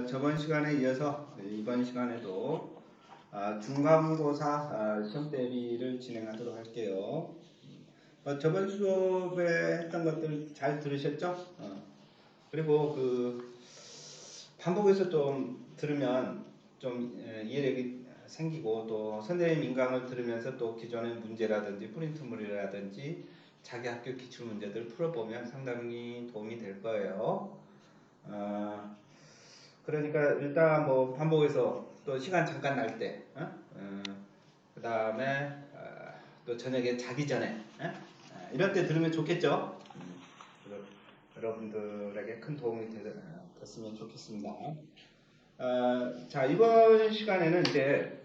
저번 시간에 이어서 이번 시간에도 중간고사 시험 대비를 진행하도록 할게요. 저번 수업에 했던 것들 잘 들으셨죠? 그리고 반복해서 좀 들으면 좀 이해력이 생기고, 또 선생님 인강을 들으면서 또 기존의 문제라든지 프린트물이라든지 자기 학교 기출 문제들 풀어보면 상당히 도움이 될 거예요. 그러니까 일단 반복해서 또 시간 잠깐 날 때, 그 다음에 또 저녁에 자기 전에, 이럴 때 들으면 좋겠죠. 여러분들에게 큰 도움이 됐으면 좋겠습니다. 자, 이번 시간에는 이제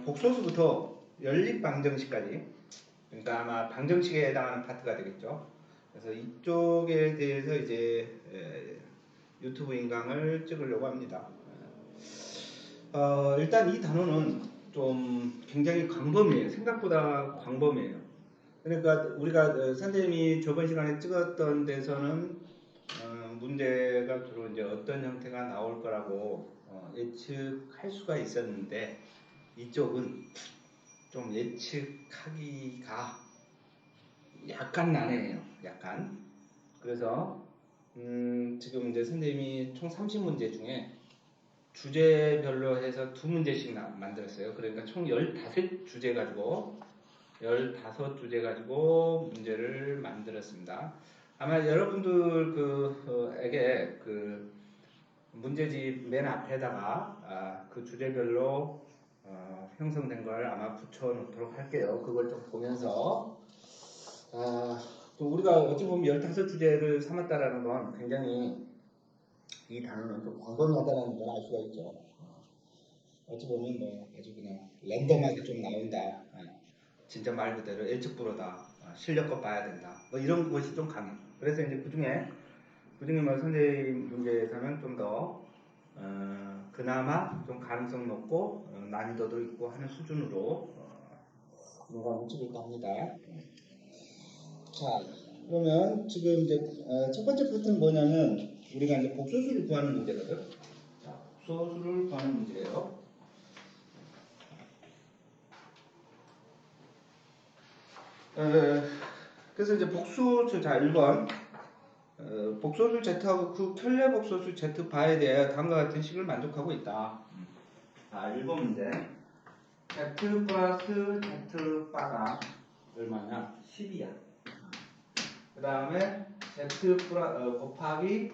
복소수부터 연립방정식까지, 그러니까 아마 방정식에 해당하는 파트가 되겠죠. 그래서 이쪽에 대해서 이제 유튜브 인강을 찍으려고 합니다. 일단 이 단어는 좀 굉장히 광범위해요. 생각보다 광범위해요. 그러니까 우리가 선생님이 저번 시간에 찍었던 데서는 문제가 주로 이제 어떤 형태가 나올 거라고 예측할 수가 있었는데, 이쪽은 좀 예측하기가 약간 난해해요. 약간. 그래서 지금 이제 선생님이 총 30문제 중에 주제별로 해서 2문제씩 만들었어요. 그러니까 총 15주제 가지고 15주제 가지고 문제를 만들었습니다. 아마 여러분들에게 문제집 맨 앞에다가 그 주제별로 형성된 걸 아마 붙여 놓도록 할게요. 그걸 좀 보면서 또 우리가 어찌 보면 15주제를 삼았다라는 건 굉장히, 이 단어는 좀 광범위하다는 걸 알 수가 있죠. 어찌 보면 아주 그냥 랜덤하게 좀 나온다. 진짜 말 그대로 예측 불허다. 실력껏 봐야 된다. 이런 것이 좀 강해. 그래서 이제 그중에 선생님 문제에서는 좀 더 그나마 좀 가능성 높고 난이도도 있고 하는 수준으로 인강을 찍을까 합니다. 자, 그러면 지금 이제 첫 번째 파트는 뭐냐면, 우리가 이제 복소수를 구하는 문제거든. 자, 복소수를 구하는 문제예요. 그래서 이제 복소수, 자, 1번 복소수 Z하고 그 켤레 복소수 Z 바에 대해 다음과 같은 식을 만족하고 있다. 자, 1번 문제. Z 플러스 Z 바가 얼마냐? 10이야. 그 다음에 Z 곱하기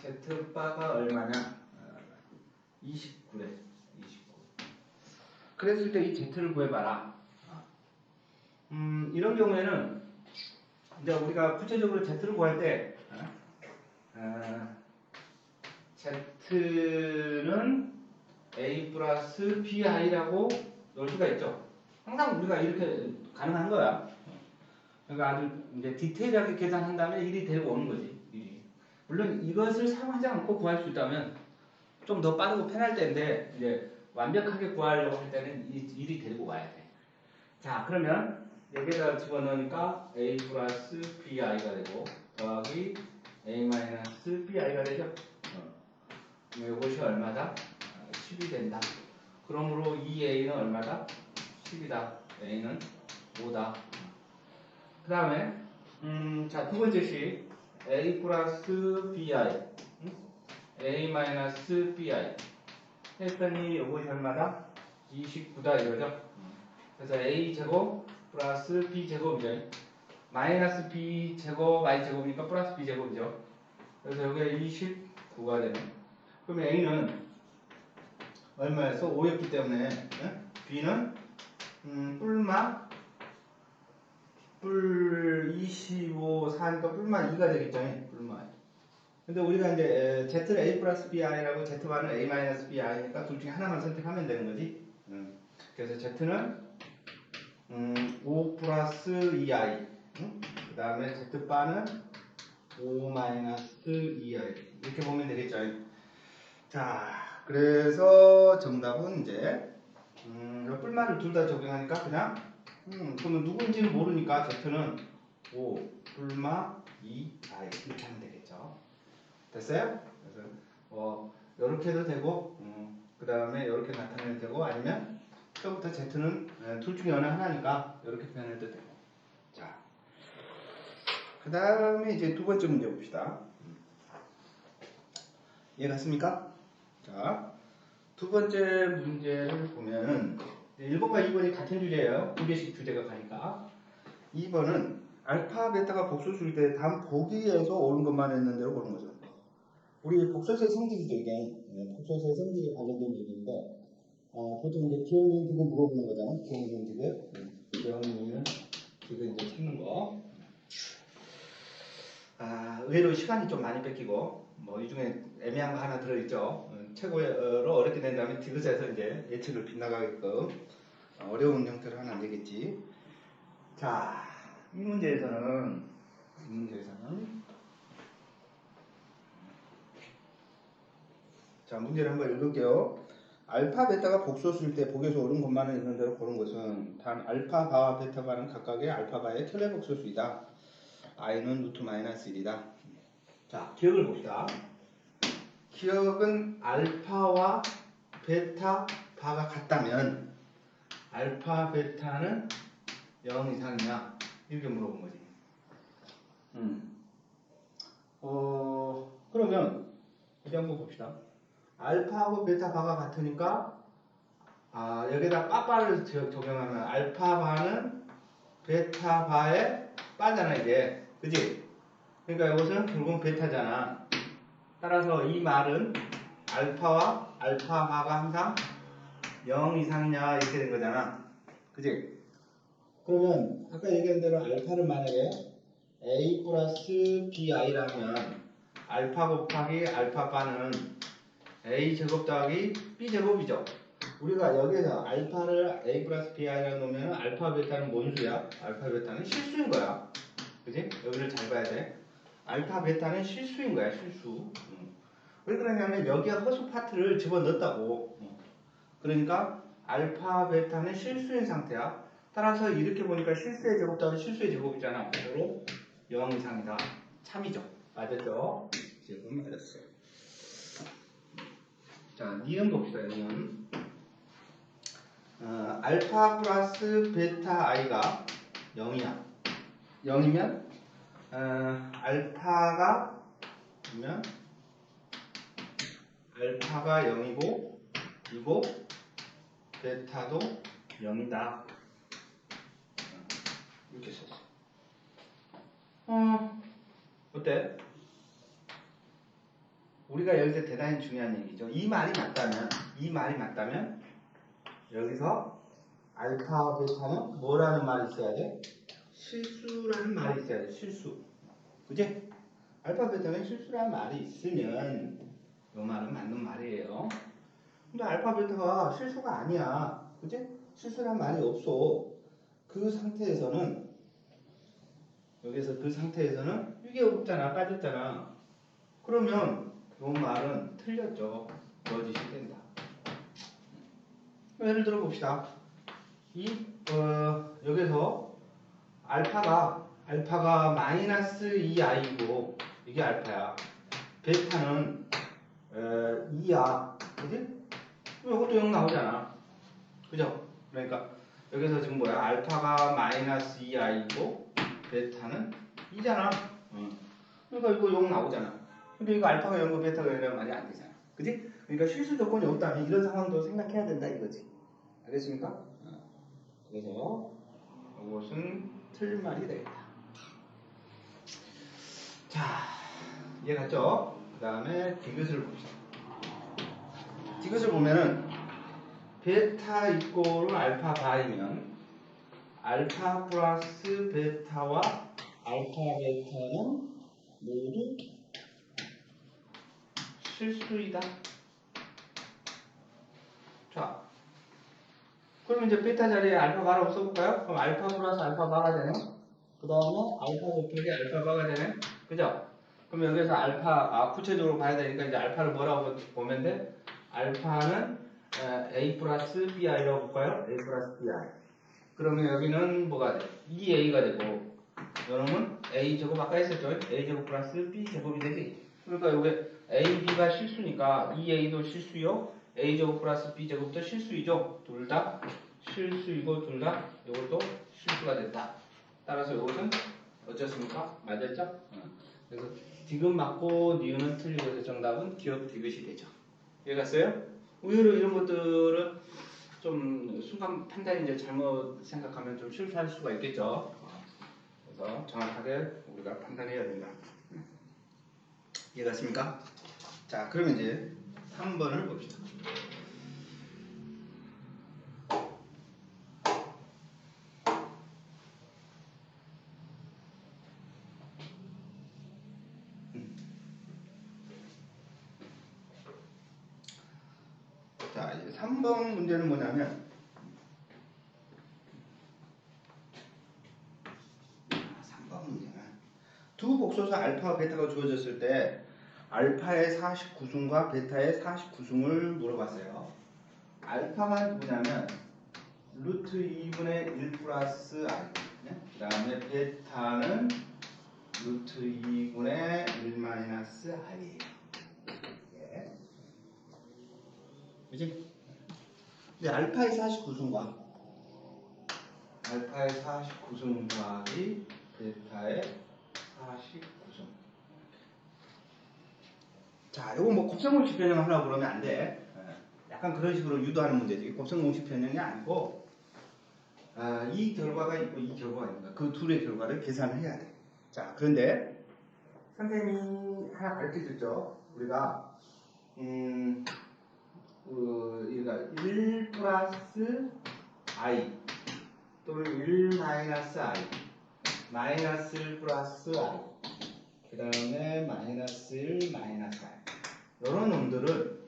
Z 바가 얼마냐? 29래. 29. 그랬을 때 이 Z를 구해봐라. 이런 경우에는 이제 우리가 구체적으로 Z를 구할 때 Z는 A 플러스 BI라고 넣을 수가 있죠. 항상 우리가 이렇게 가능한 거야. 그러니까 아주 이제 디테일하게 계산한 다음에 1이 데리고 오는 거지. 1이. 물론 이것을 사용하지 않고 구할 수 있다면 좀 더 빠르고 편할 때인데, 이제 완벽하게 구하려고 할 때는 1이 데리고 와야 돼. 자, 그러면 여기다 집어넣으니까 A 플러스 BI가 되고 더하기 A 마이너스 BI가 되죠. 이것이 얼마다? 10이 된다. 그러므로 2A는 얼마다? 10이다. A는 5다. 그 다음에 자, 두 번째 식 A 플러스 BI A 마이너스 BI 했더니 이것이 얼마다? 29다 이거죠. 그래서 A 제곱 플러스 B 제곱이죠. 마이너스 B 제곱 Y 제곱이니까 플러스 B 제곱이죠. 그래서 여기가 29가 되네. 그럼 A는 얼마였어? 5였기 때문에 B는 뿔 25, 4니까 뿔마 2가 되겠죠. 뿔마. 근데 우리가 이제 Z를 A 플러스 BI라고 Z바는 A 마이너스 BI니까 둘 중에 하나만 선택하면 되는 거지. 그래서 Z는 5 플러스 2i, 그 다음에 Z바는 5 마이너스 2i, 이렇게 보면 되겠죠. 자, 그래서 정답은 이제 뿔마를 둘 다 적용하니까 그냥 그러면 누군지는 모르니까 Z는 5 뿔마 2i 이렇게 하면 되겠죠. 됐어요? 그래서 이렇게 해도 되고, 그 다음에 이렇게 나타내도 되고, 아니면 처음부터 Z는 둘 중에 어느 하나니까 이렇게 표현해도 되고. 자, 그 다음에 이제 두 번째 문제 봅시다. 이해 갔습니까? 자, 두 번째 문제를 보면은 1번과 2번이 같은 주제예요. 두 개씩 주제가 가니까. 2번은 알파, 베타가 복소수일 때 단 보기에서 옳은 것만 했는 대로 고른 거죠. 우리 복소수의 성질이죠, 이게. 복소수의 성질에 관련된 얘기인데, 보통 이제 기억력 지금 물어보는 거잖아. 기억력 지금. 기억력은 지금 이제 찾는 거. 의외로 시간이 좀 많이 뺏기고, 뭐, 이 중에 애매한 거 하나 들어있죠. 최고로 어렵게 된다면 디귿에서 이제 예측을 빗나가게끔 어려운 형태로 하나 내겠지. 자, 이 문제에서는, 자, 문제를 한번 읽을게요. 알파, 베타가 복소수일 때 복에서 옳은 것만을 있는 대로 고른 것은 단 알파 바와 베타 바는 각각의 알파 바의 틀의 복소수이다. i는 루트 마이너스 1이다. 자, 기억을 봅시다. 기억은 알파와 베타 바가 같다면 알파 베타는 0 이상이냐 이렇게 물어본 거지. 그러면 이제 한번 봅시다. 알파하고 베타 바가 같으니까 여기다 빠빠를 적용하면 알파 바는 베타 바의 빠잖아 이게. 그지? 그러니까 이것은 결국은 베타잖아. 따라서 이 말은 알파와 알파 바가 항상 0 이상이냐 이렇게 된 거잖아. 그지? 그러면 아까 얘기한 대로 알파를 만약에 a 플러스 bi라면 알파 곱하기 알파 바는 a 제곱 더하기 b 제곱이죠. 우리가 여기서 알파를 a 플러스 bi라고 놓으면 알파 베타는 뭔 수야? 알파 베타는 실수인 거야. 그지? 여기를 잘 봐야 돼. 알파 베타는 실수인 거야, 실수. 왜 그러냐면 여기가 허수 파트를 집어넣었다고. 그러니까 알파 베타는 실수인 상태야. 따라서 이렇게 보니까 실수의 제곱 더하기 실수의 제곱이잖아. 그대로 0 이상이다. 참이죠. 맞았죠? 지금 맞았어요. 자, 니은 봅시다. 니은. 알파 플러스 베타 i가 0이야. 0이면 알파가 0이고 그리고 베타도 0이다. 이렇게 썼어. 어때? 우리가 여기서 대단히 중요한 얘기죠. 이 말이 맞다면 여기서 알파 베타는 뭐라는 말이 있어야 돼? 실수라는 말이 있어야 돼. 실수. 그지? 알파 베타는 실수라는 말이 있으면 이 말은 맞는 말이에요. 근데 알파 베타가 실수가 아니야. 그지? 실수라는 말이 없어. 그 상태에서는 이게 없잖아. 빠졌잖아. 그러면 이 말은 틀렸죠. 거짓이 된다. 예를 들어 봅시다. 여기서 알파가 마이너스 2i고 이게 알파야. 베타는 2야. 그지? 그럼 이것도 0 나오잖아. 그죠? 그러니까 여기서 지금 뭐야? 알파가 마이너스 2i고 베타는 2잖아. 그러니까 이거 0 나오잖아. 근데 이거 알파가 0고 베타가 0이라는 말이 안 되잖아. 그지? 그러니까 실수 조건이 없다면 이런 상황도 생각해야 된다 이거지. 알겠습니까? 그래서 이것은 틀린 말이 되겠다. 자, 이해 갔죠? 그 다음에 디귿을 봅시다. 디귿을 보면은 베타 이꼬르 알파 바이면 알파 플러스 베타와 알파 베타는 모두 실수이다. 자, 그럼 이제 베타 자리에 알파 바라고 써볼까요? 그럼 알파 플러스 알파 바가 되네. 그 다음에 알파 곱하기 알파 바가 되네. 그죠? 그럼 여기서 알파, 구체적으로 봐야 되니까 이제 알파를 뭐라고 보면 돼? 알파는 a 플러스 bi라고 볼까요? a 플러스 bi. 그러면 여기는 뭐가 돼? 2a가 되고, 여러분 a 제곱 아까 했었죠? a 제곱 플러스 b 제곱이 되지. 그러니까 이게 A, B가 실수니까 이 A도 실수요. A제곱 플러스 B제곱도 실수이죠. 둘 다 실수이고 둘 다 이것도 실수가 됐다. 따라서 이것은 어쩌습니까? 맞았죠? 그래서 디귿 맞고 니은은 틀리고 해서 정답은 기억 디귿이 되죠. 이해갔어요? 의외로 이런 것들은 좀 순간 판단이 이제 잘못 생각하면 좀 실수할 수가 있겠죠. 그래서 정확하게 우리가 판단해야 된다. 이해갔습니까? 자, 그러면 이제 3번을 봅시다. 자, 이제 3번 문제는 뭐냐면 3번 문제는 두 복소수 알파와 베타가 주어졌을 때 알파의 49승과 베타의 49승을 물어봤어요. 알파가 누구냐면 루트 2분의 1 플러스 i. 그 다음에 베타는 루트 2분의 1 마이너스 i예요. 예. 그지? 근데 알파의 49승과 알파의 49승 더하기 베타의 49승. 자, 이거 뭐 곱셈공식 변형 하려고 그러면 안 돼. 약간 그런 식으로 유도하는 문제지. 곱셈공식 변형이 아니고 이 결과가 있고 이 결과가 있는 거야. 그 둘의 결과를 계산을 해야 돼. 자, 그런데 선생님이 하나 가르쳐줬죠. 우리가 우리가 1 플러스 i 또는 1 마이너스 i 마이너스 1 플러스 i 그 다음에 마이너스 1 마이너스 i 이런 놈들은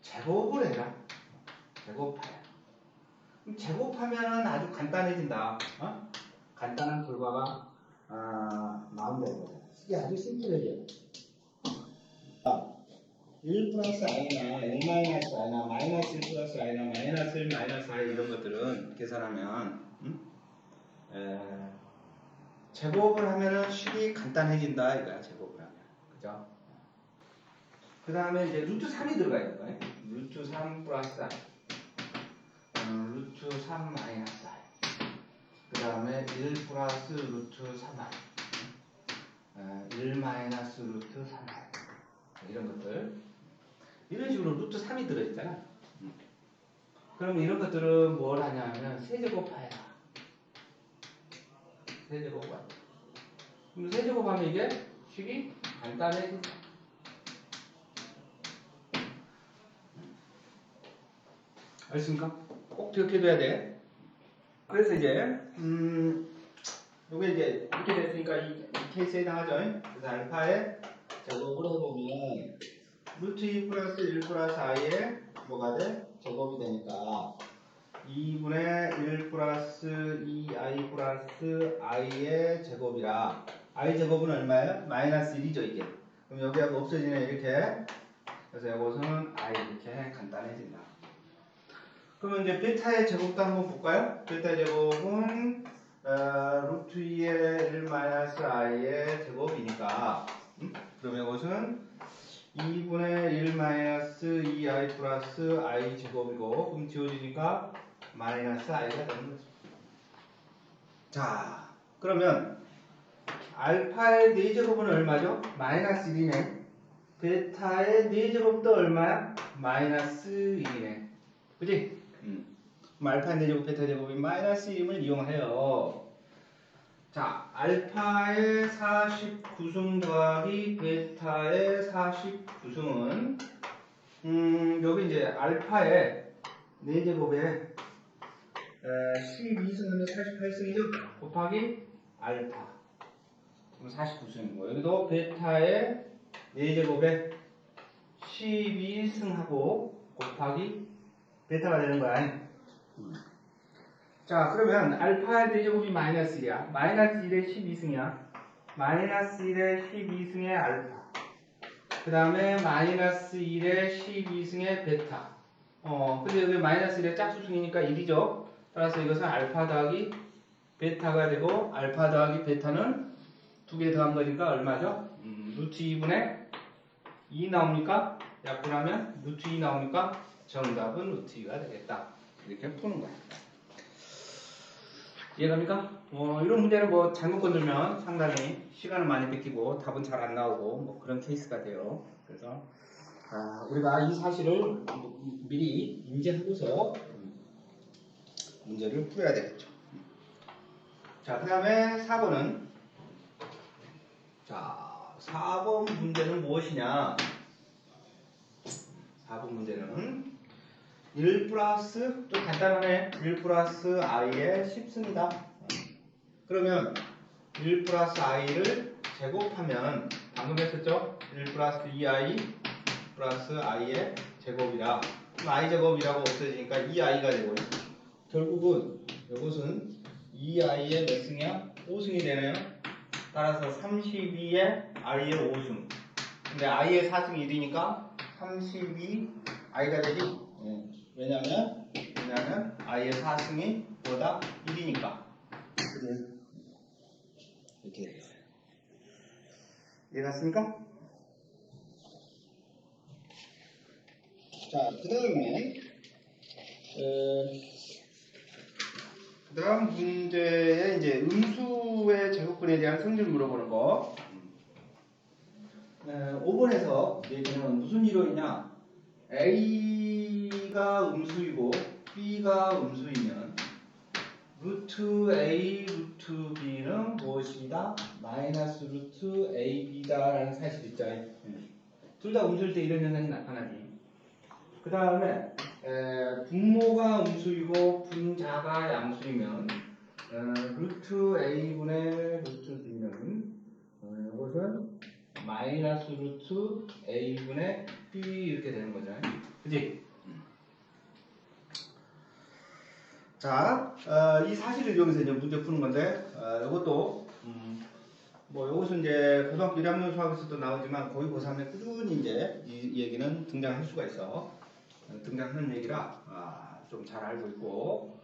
제곱을 해라. 제곱하라. 제곱하면 아주 간단해진다. 간단한 결과가 나온다 이거죠. 이게 아주 심플해져요. 1 플러스 i나 1 마이너스 i나 마이너스 1 플러스 i나 마이너스 1 마이너스 i 이런 것들은 계산하면 제곱을 하면은 식이 간단해진다 이거야. 제곱을 하면. 그죠? 그 다음에 이제 루트 3이 들어가 있는 거예요. 루트 3 플러스 i 루트 3 마이너스 i 그 다음에 1 플러스 루트 3i 1 마이너스 루트 3i 이런 것들 이런 식으로 루트 3이 들어있잖아. 그럼 이런 것들은 뭘 하냐면 세제곱해라. 세제곱하라. 그럼 세제곱하면 이게 식이 간단해진다. 알겠습니까? 꼭 기억해둬야 돼. 그래서 이제 요게 이제 이렇게 됐으니까 이 케이스에 해당하죠. 그래서 알파의 제곱을 해보면 루트 2 플러스 1 플러스 i의 뭐가 돼? 제곱이 되니까 2분의 1 플러스 2i 플러스 i의 제곱이라 i 제곱은 얼마예요? 마이너스 1이죠 이게. 그럼 여기하고 없어지네 이렇게. 그래서 이것은 i 이렇게 간단해진다. 그러면 이제 베타의 제곱도 한번 볼까요? 베타 제곱은 루트 2의 1 마이너스 i의 제곱이니까 그러면 이것은 2분의 1 마이너스 2i 플러스 i 제곱이고 그럼 지워지니까 마이너스 i가 되는 거죠. 자, 그러면 알파의 4제곱은 얼마죠? 마이너스 1이네. 베타의 4제곱도 얼마야? 마이너스 1이네. 그치? 그럼 알파의 4제곱, 베타 제곱이 마이너스 1임을 이용하여 자, 알파의 49승 더하기 베타의 49승은 여기 이제 알파의 4제곱에 12승이면 48승이죠? 곱하기 알파 그럼 49승이고 여기도 베타의 4제곱에 12승하고 곱하기 베타가 되는 거야. 자, 그러면 알파의 4제곱이 마이너스 1이야. 마이너스 1에 12승이야. 마이너스 1에 12승의 알파. 그 다음에 마이너스 1에 12승의 베타. 근데 여기 마이너스 1에 짝수승이니까 1이죠. 따라서 이것은 알파 더하기 베타가 되고, 알파 더하기 베타는 두 개 더한 거니까 얼마죠? 루트 2분의 2 나옵니까? 약분하면 루트 2 나옵니까? 정답은 루트 2가 되겠다. 이렇게 푸는 거야. 이해갑니까? 이런 문제는 뭐 잘못 건들면 상당히 시간을 많이 뺏기고 답은 잘 안 나오고 뭐 그런 케이스가 돼요. 그래서 우리가 이 사실을 미리 인지하고서 문제를 풀어야 되겠죠. 자, 그 다음에 4번은 자, 4번 문제는 무엇이냐? 4번 문제는 1 플러스 좀 간단하네. 1 플러스 i의 10습니다. 그러면 1 플러스 i를 제곱하면 방금 했었죠? 1 플러스 2i 플러스 i의 제곱이라 그럼 i 제곱이라고 없어지니까 2i가 되고요. 결국은 이것은 2i의 몇 승이야? 5승이 되네요. 따라서 32의 i의 5승. 근데 i의 4승이 1이니까 32 i가 되지? 왜냐면 i의 4승이 보다 1이니까. 이렇게 되겠어요. 이해갔습니까? 자, 그 다음 문제에 이제 음수의 제곱근에 대한 성질을 물어보는 거. 5번에서 얘기는 무슨 이론이냐? A가 음수이고 B가 음수이면 루트 A, 루트 B는 무엇이다? 마이너스 루트 AB다 라는 사실이 있죠. 둘 다 음수일 때 이런 현상이 나타나지. 그 다음에 분모가 음수이고 분자가 양수이면 루트 A분의 루트 B는 이것은 마이너스 루트 A분의 B 이렇게 되는 거죠. 그지? 자, 이 사실을 이용해서 이제 문제 푸는 건데, 이것도, 뭐, 이것은 이제 고등학교 1학년 수학에서도 나오지만 거의 고3에 꾸준히 이제 이 얘기는 등장할 수가 있어. 등장하는 얘기라, 좀 잘 알고 있고,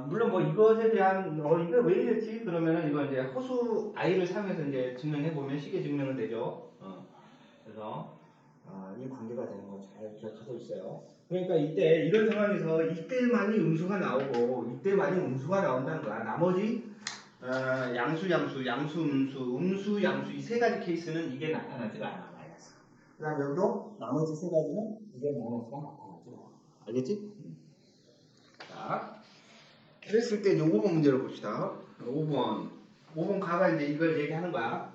물론 뭐 이것에 대한, 이거 왜 이랬지? 그러면은 이거 이제 허수 i를 사용해서 이제 증명해보면 쉽게 증명은 되죠. 그래서, 이 관계가 되는 거 잘 기억하고 있어요. 그러니까 이때 이런 상황에서 이때만이 음수가 나오고 이때만이 음수가 나온다는 거야. 나머지 양수, 음수, 양수 이 세 가지 케이스는 이게 나타나지가 않아. 마이너스. 그다음 여기도 나머지 세 가지는 이게 마이너스가 나타나지 않아. 알겠지? 자, 그랬을 때 이제 5번 문제를 봅시다. 5번 가가 이제 이걸 얘기하는 거야.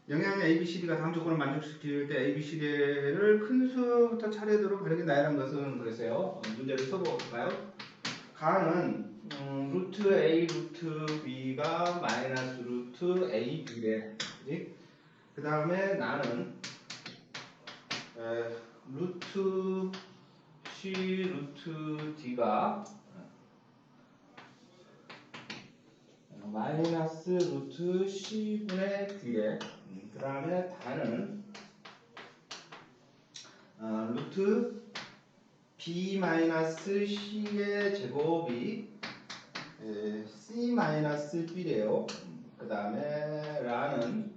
영양의 ABCD가 다음 조건을 만족시킬 때 ABCD를 큰 수부터 차례대로 가르게 나열한 것은 그랬어요. 문제를 써볼까요? 가는 루트 A, 루트 B가 마이너스 루트 A, B래. 그지? 그 다음에 나는 루트 C, 루트 D가 마이너스 루트 C분의 D에 그 다음에 다는 루트 B 마이너스 C의 제곱이 C 마이너스 B래요. 그 다음에 라는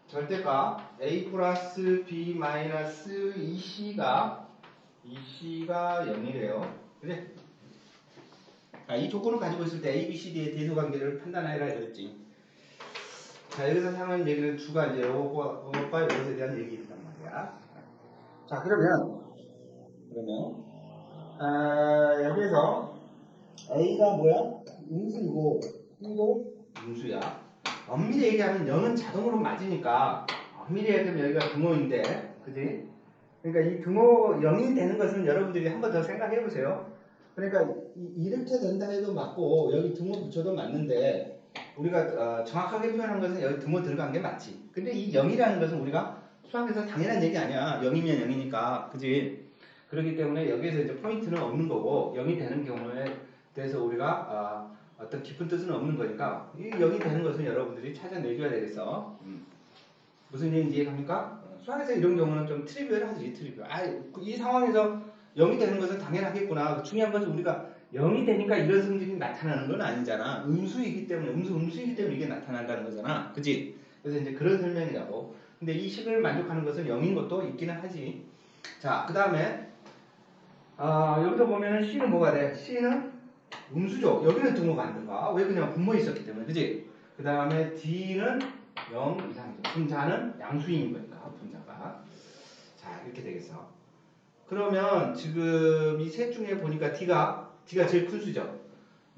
절대값 A 플러스 B 마이너스 2C가 0이래요. 그래? 이 조건을 가지고 있을 때 A, B, C, D의 대소관계를 판단해라 이랬지. 자, 여기서 하는 얘기는 주가 이제 이것과 이것에 대한 얘기이단 말이야. 자, 그러면 여기에서 A가 뭐야? 음수이고 B도 음수야. 엄밀히 얘기하면 0은 자동으로 맞으니까 엄밀히 얘기하면 여기가 등호인데, 그지? 그러니까 이 등호 0이 되는 것은 여러분들이 한 번 더 생각해 보세요. 그러니까 이렇게 된다 해도 맞고 여기 등호 붙여도 맞는데 우리가 정확하게 표현한 것은 여기 등호 들어간 게 맞지. 근데 이 0이라는 것은 우리가 수학에서 당연한 얘기 아니야. 0이면 0이니까. 그지? 그렇기 때문에 여기에서 이제 포인트는 없는 거고 0이 되는 경우에 대해서 우리가 어떤 깊은 뜻은 없는 거니까 이 0이 되는 것은 여러분들이 찾아내줘야 되겠어. 무슨 얘기인지 이해갑니까? 수학에서 이런 경우는 좀 트리비얼하지, 트리비얼. 이 상황에서 0이 되는 것은 당연하겠구나. 중요한 것은 우리가 0이 되니까 이런 성질이 나타나는 건 아니잖아. 음수이기 때문에, 음수이기 때문에 이게 나타난다는 거잖아. 그지? 그래서 이제 그런 설명이라고. 근데 이 식을 만족하는 것은 0인 것도 있기는 하지. 자, 그 다음에, 여기서 보면은 C는 뭐가 돼? C는 음수죠. 여기는 등호가 안 들어가. 왜? 그냥 분모에 있었기 때문에. 그지? 그 다음에 D는 0 이상이죠. 분자는 양수인 거니까, 분자가. 자, 이렇게 되겠어. 그러면 지금 이 셋 중에 보니까 D가 제일 큰 수죠.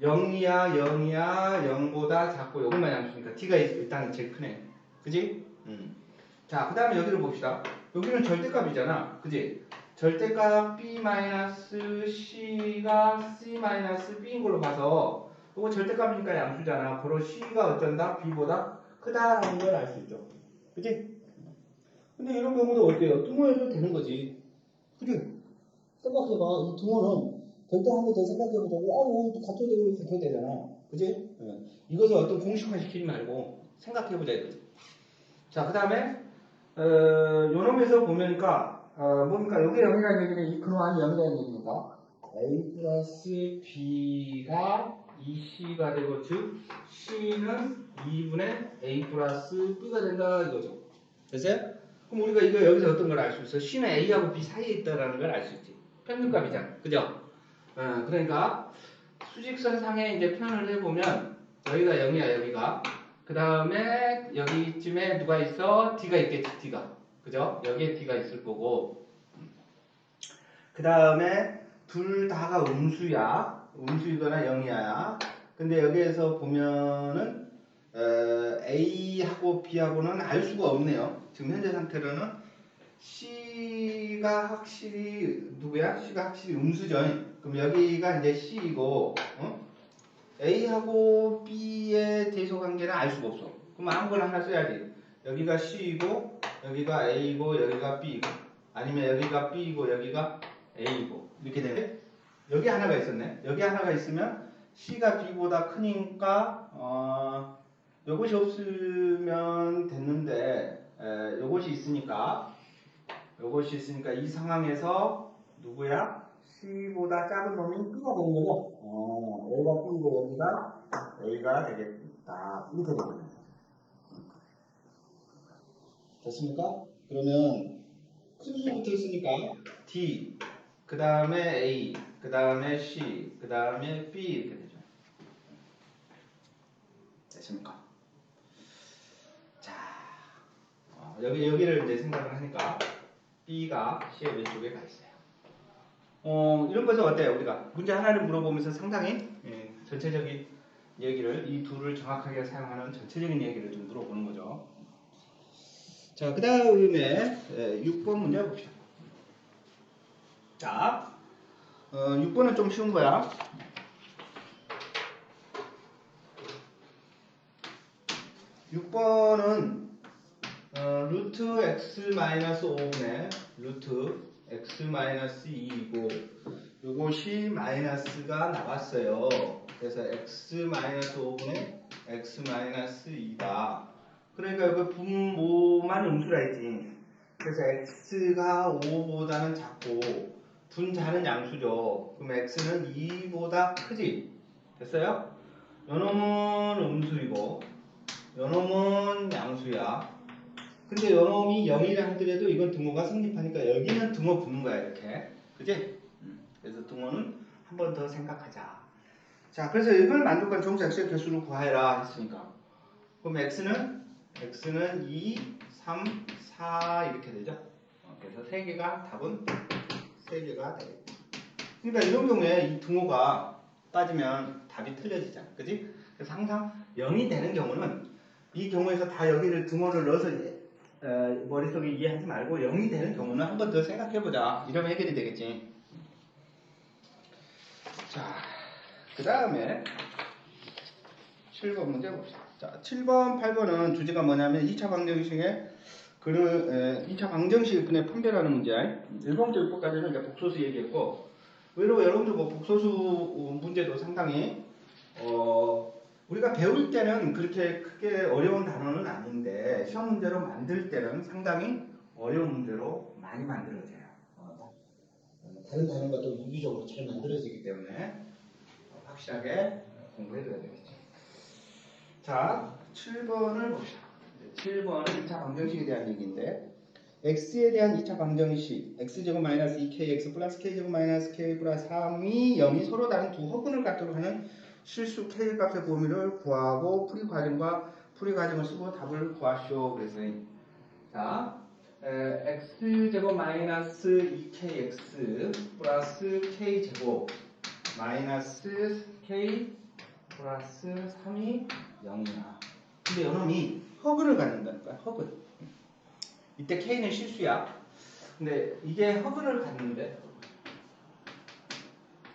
0이야, 0이야, 0보다 작고 요것만 양수니까 D가 일단 제일 크네. 그지? 자, 그 다음에 여기를 봅시다. 여기는 절대값이잖아. 그지? 절대값 B-C가 C-B인 걸로 봐서 요거 절대값이니까 양수잖아. 그럼 C가 어쩐다? B보다 크다라는 걸 알 수 있죠. 그지? 근데 이런 경우도 어때요? 등호해도 되는 거지. 그지? 생각해봐. 이 등호는 절대 한 번 더 생각해보자고. 또 갖춰야 되고 갖춰야 되잖아. 그지? 이것을 어떤 공식화 시키지 말고 생각해보자 이거지. 자, 그 다음에 요놈에서 보면니까 뭡니까? 여기 0이라는 얘기는 이 근호 안이 0이라는 얘기입니다. A 플러스 B가 2C가 되고 즉 C는 2분의 A 플러스 B가 된다 이거죠. 됐어요? 그럼 우리가 이거 여기서 어떤 걸 알 수 있어? C는 A하고 B 사이에 있다라는 걸 알 수 있지. 평균값이잖아. 그죠? 그러니까 수직선상에 이제 표현을 해보면 여기가 0이야 여기가. 그 다음에 여기쯤에 누가 있어? D가 있겠지. D가. 그죠? 여기에 D가 있을 거고. 그 다음에 둘 다가 음수야. 음수이거나 0이야. 근데 여기에서 보면은 A하고 B하고는 알 수가 없네요. 지금 현재 상태로는 C가 확실히 누구야? C가 확실히 음수죠. 그럼 여기가 이제 C이고 A하고 B의 대소관계는 알 수가 없어. 그럼 아무거나 하나 써야지. 여기가 C이고 여기가 A이고 여기가 B이고 아니면 여기가 B이고 여기가 A이고 이렇게 되네. 여기 하나가 있었네. 여기 하나가 있으면 C가 B보다 크니까 요것이 없으면 됐는데 요것이 있으니까 이 상황에서 누구야? C보다 작은 놈이 B가 되는 거죠. A가 B이고 여기가 A가 되겠다. 이렇게 되거든요. 됐습니까? 그러면 큰 수부터 있으니까 D, 그 다음에 A, 그 다음에 C, 그 다음에 B 이렇게 되죠. 됐습니까? 자, 여기를 이제 생각을 하니까 B가 C의 왼쪽에 가 있어요. 이런 것은 어때요? 우리가 문제 하나를 물어보면서 상당히 전체적인 얘기를 이 둘을 정확하게 사용하는 전체적인 얘기를 좀 물어보는 거죠. 자, 그 다음에 6번 문제 봅시다. 자, 6번은 좀 쉬운 거야. 6번은 루트 x 5분의 루트 x 2이고 요것이 마이너스가 나왔어요. 그래서 x 5분의 x 2다. 그러니까 여기 분모만 음수라 했지. 그래서 x가 5보다는 작고 분자는 양수죠. 그럼 x는 2보다 크지. 됐어요? 요놈은 음수이고 요놈은 양수야. 근데 요놈이 0이라 하더라도 이건 등호가 성립하니까 여기는 등호 붙는 거야 이렇게. 그지? 그래서 등호는 한 번 더 생각하자. 자, 그래서 이걸 만족한 정수 x의 개수를 구하여라 했으니까 그럼 x는 2, 3, 4 이렇게 되죠. 그래서 3개가 답은 3개가 되겠다. 그러니까 이런 경우에 이 등호가 빠지면 답이 틀려지잖아. 그지? 그래서 항상 0이 되는 경우는 이 경우에서 다 여기를 등호를 넣어서 머릿속에 이해하지 말고 0이 되는 경우는 한 번 더 생각해보자. 이러면 해결이 되겠지. 자, 그 다음에 7번 문제 봅시다. 자, 7번, 8번은 주제가 뭐냐면 2차 방정식의 2차 방정식의 판별하는 문제. 1번부터 6번까지는 이제 복소수 얘기했고, 의외로 여러분들 뭐 복소수 문제도 상당히 우리가 배울 때는 그렇게 크게 어려운 단어는 아닌데 시험 문제로 만들 때는 상당히 어려운 문제로 많이 만들어져요. 다른 단어가 또 유기적으로 잘 만들어지기 때문에 확실하게 공부해둬야 되겠죠. 자, 7번을 봅시다. 7번은 2차 방정식에 대한 얘기인데 x에 대한 2차 방정식 x제곱 마이너스 2kx 플러스 k제곱 마이너스 k 플러스 3이 0이 서로 다른 두 허근을 갖도록 하는 실수 k 값의 범위를 구하고 풀이 과정을 쓰고 답을 구하시오. 그래서 자 x제곱 마이너스 2kx 플러스 k제곱 마이너스 k 플러스 3이 0이야. 근데 이놈이 허근을 갖는다니까. 허근. 이때 k는 실수야. 근데 이게 허근을 갖는데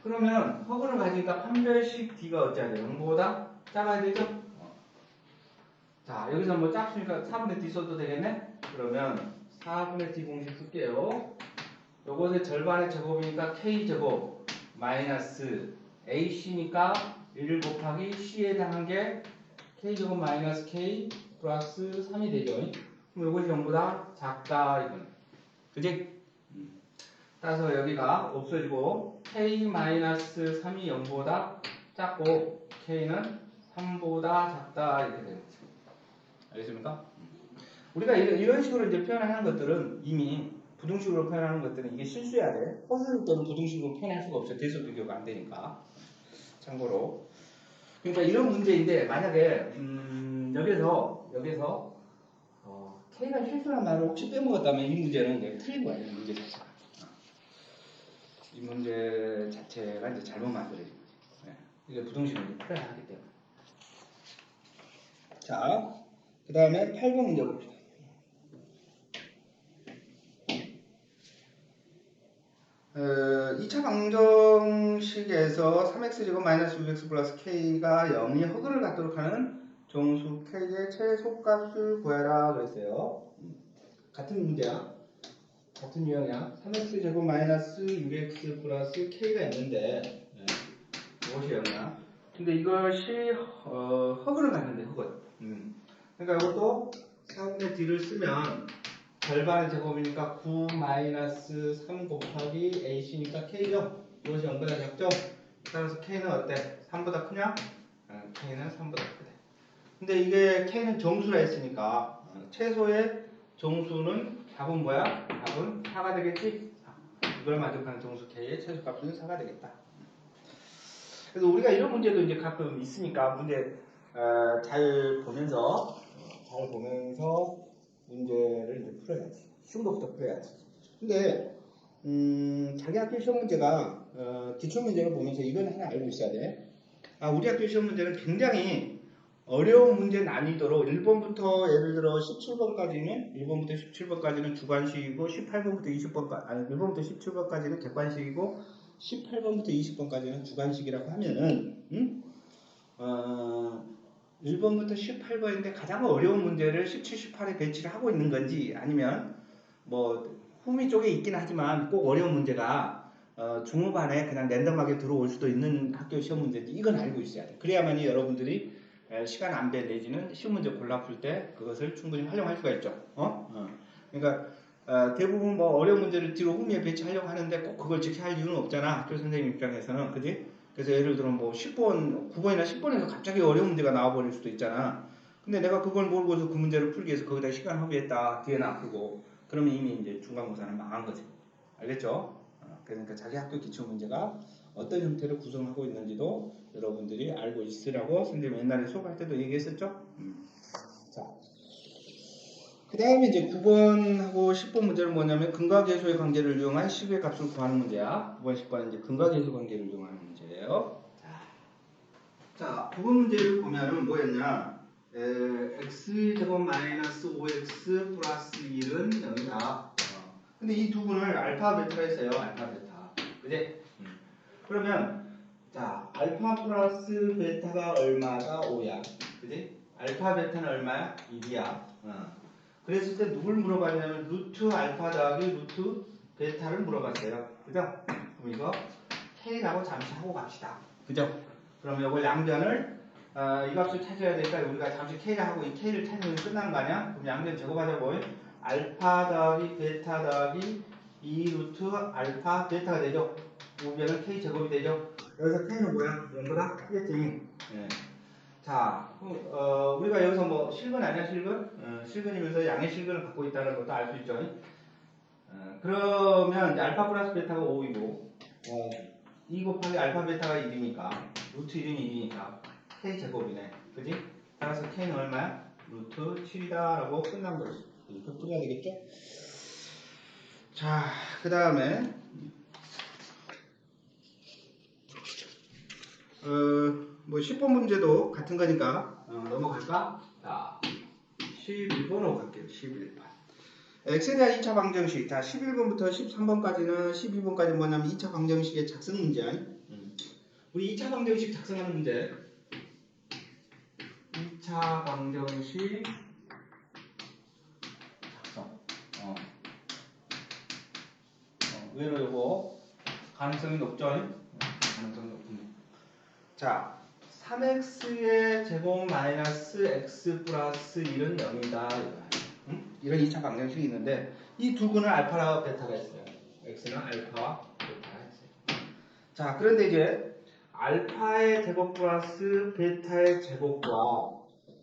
그러면 허근을 가지니까 판별식 d가 어찌해야 돼요? 0보다 작아야 되죠? 자, 여기서 뭐 작으니까 4분의 d 써도 되겠네? 그러면 4분의 d 공식 쓸게요. 요것의 절반의 제곱이니까 k제곱 마이너스 ac니까 1 곱하기 c에 해당한 게 k제곱 마이너스 k 플러스 3이 되죠. 그럼 요것이 0보다 작다 이건. 그지? 따라서 여기가 없어지고 k 마이너스 3이 0보다 작고 k는 3보다 작다 이렇게 되는 거죠. 알겠습니까? 우리가 이런 식으로 이제 표현하는 것들은 이미 부등식으로 표현하는 것들은 이게 실수해야 돼. 허술 때는 부등식으로 표현할 수가 없어요. 대수 비교가 안 되니까. 참고로. 그러니까 이런 문제인데 만약에 여기서 K가 실수란 말을 혹시 빼먹었다면 이 문제는 이제 틀린 거야. 이 문제 자체가. 이 문제 자체가 이제 잘못 만들어진 거지. 네. 이게 부등식을 이제 풀어야 하기 때문에. 자, 그 다음에 8번 문제 봅시다. 어, 2차 방정식에서 3x제곱 마이너스 6x 플러스 k가 0이 허근을 갖도록 하는 정수 k의 최소값을 구해라 그랬어요. 같은 문제야. 같은 유형이야. 3x제곱 마이너스 6x 플러스 k가 있는데 이것이 0이야. 근데 이것이 허근을 갖는데 허근. 그러니까 이것도 4분의 d를 쓰면 절반의 제곱이니까 9 마이너스 3 곱하기 ac니까 k죠. 이것이 0보다 작죠. 따라서 k는 어때? 3보다 크냐? k는 3보다 크대. 근데 이게 k는 정수라 했으니까 최소의 정수는 답은 뭐야? 답은 4가 되겠지? 이걸 만족하는 정수 k의 최소값은 4가 되겠다. 그래서 우리가 이런 문제도 이제 가끔 있으니까 문제 잘 보면서 문제를 이제 풀어야지. 쉬운 것부터 풀어야지. 근데 자기 학교 시험 문제가 기출 문제를 보면서 이건 하나 알고 있어야 돼. 우리 학교 시험 문제는 굉장히 어려운 문제 난이도로 1번부터 예를 들어 17번까지는 1번부터 17번까지는 주관식이고 18번부터 20번까지 1번부터 17번까지는 객관식이고 18번부터 20번까지는 주관식이라고 하면은 1번부터 18번인데 가장 어려운 문제를 17, 18에 배치를 하고 있는 건지 아니면 뭐 후미 쪽에 있긴 하지만 꼭 어려운 문제가 중후반에 그냥 랜덤하게 들어올 수도 있는 학교 시험 문제인지 이건 알고 있어야 돼. 그래야만이 여러분들이 시간 안배 내지는 시험 문제 골라 풀 때 그것을 충분히 활용할 수가 있죠. 그러니까 대부분 뭐 어려운 문제를 뒤로 후미에 배치하려고 하는데 꼭 그걸 지켜야 할 이유는 없잖아. 학교 선생님 입장에서는. 그지? 그래서 예를 들어 뭐 10번, 9번이나 10번에서 갑자기 어려운 문제가 나와버릴 수도 있잖아. 근데 내가 그걸 모르고서 그 문제를 풀기 위해서 거기다 시간 허비했다. 뒤에 놔두고. 그러면 이미 이제 중간고사는 망한 거지. 알겠죠? 그러니까 자기 학교 기출 문제가 어떤 형태로 구성하고 있는지도 여러분들이 알고 있으라고 선생님 옛날에 수업할 때도 얘기했었죠? 자, 그 다음에 이제 9번하고 10번 문제는 뭐냐면 근과계수의 관계를 이용한 식의 값을 구하는 문제야. 9번, 10번은 이제 근과계수 관계를 이용하는 문제예요. 자, 9번 문제를 보면은 뭐였냐? x제곱 마이너스 5x 플러스 1은 0이다. 근데 이 두 분을 알파 베타로 했어요. 알파 베타. 그지? 그러면 자, 알파 플러스 베타가 얼마가 5야. 그지? 알파 베타는 얼마야? 1이야. 그랬을 때 누굴 물어봤냐면 루트 알파 더하기 루트 베타를 물어봤어요. 그죠? 그럼 이거 k라고 잠시 하고 갑시다. 그죠? 그럼 이걸 양변을 이 값을 찾아야 되니까 우리가 잠시 k를 하고 이 k를 찾으면 끝나는 거 아니야? 그럼 양변 제곱하자고. 알파 더하기 베타 더하기 2 루트 알파 베타가 되죠. 500은 k 제곱이 되죠. 여기서 k는 뭐야? 0보다 크겠지. 예. 자, 우리가 여기서 뭐 실근 아니야 실근? 실근이면서 양의 실근을 갖고 있다는 것도 알 수 있죠. 그러면 이제 알파 플러스 베타가 5이고 2 곱하기 알파 베타가 1이니까 루트 1은 1이니까 k 제곱이네. 그지? 따라서 k는 얼마야? 루트 7이다 라고 끝난 거지. 이거 풀어야 되겠죠? 자, 그 다음에 뭐 10번 문제도 같은 거니까 넘어갈까? 자, 11번으로 갈게요. 11번. x에 대한 2차 방정식. 자, 11번부터 13번까지는 12번까지 뭐냐면 2차 방정식의 작성 문제. 우리 2차 방정식 작성하는 문제. 2차 방정식 작성. 의외로 이거 가능성이 높죠? 가능성이 높습니다. 자, 3x의 제곱 마이너스 x 플러스 1은 0이다. 이런 2차 방정식이 있는데 이 두 근은 알파와 베타가 있어요. x는 알파와 베타가 있어요. 자, 그런데 이제 알파의 제곱 플러스 베타의 제곱과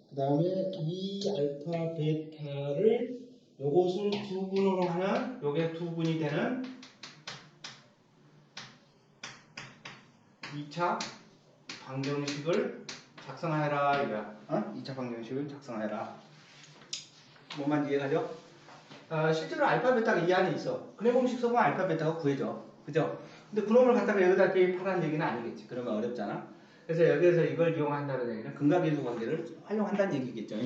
그 다음에 이 알파 베타를 요것을 두 분으로 하는 요게 두 분이 되는 2차 방정식을 작성하여라 이거야. 2차 방정식을 작성하여라. 뭐만 이해가죠? 실제로 알파 베타가 이 안에 있어. 근해 공식 써보면 알파 베타가 구해져. 그죠? 근데 그놈을 갖다가 여기다 대입하라는 얘기는 아니겠지. 그러면 어렵잖아. 그래서 여기에서 이걸 이용한다는 얘기는 근각계수 관계를 활용한다는 얘기겠죠.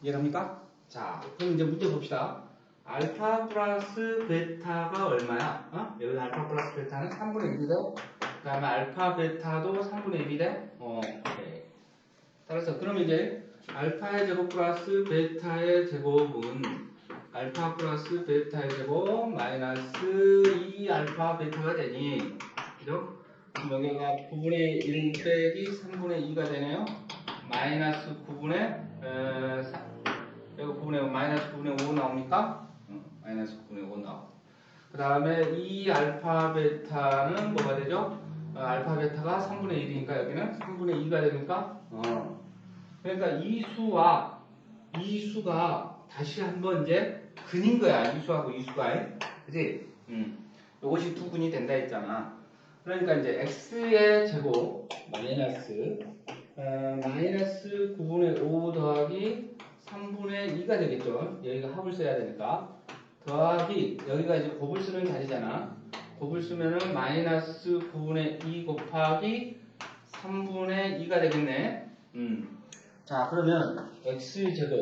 이해갑니까? 자, 그럼 이제 문제 봅시다. 알파 플러스 베타가 얼마야? 여기 알파 플러스 베타는 3분의 1이 돼. 그 다음에 알파 베타도 3분의 1이 돼. 오케이. 따라서 그럼 이제 알파의 제곱 플러스 베타의 제곱은 알파 플러스 베타의 제곱 마이너스 2 알파 베타가 되니, 그죠? 그럼 여기가 9분의 1 빼기 3분의 2가 되네요. 마이너스 9분의 3, 여기 9분의 5, 마이너스 9분의 5 나옵니까? 마이너스 9분의 5 나오고. 그 다음에 이 알파 베타는 뭐가 되죠? 알파 베타가 3분의 1이니까 여기는 3분의 2가 되니까 그러니까 이 수가 다시 한번 이제 근인 거야. 이 수하고 이 수가. 그지? 요것이 두 근이 된다 했잖아. 그러니까 이제 x의 제곱 마이너스 9분의 5 더하기 3분의 2가 되겠죠. 여기가 합을 써야 되니까. 더하기 여기가 이제 곱을 쓰는 자리잖아. 곱을 쓰면은 마이너스 9분의 2 곱하기 3분의 2가 되겠네. 자, 그러면 x제곱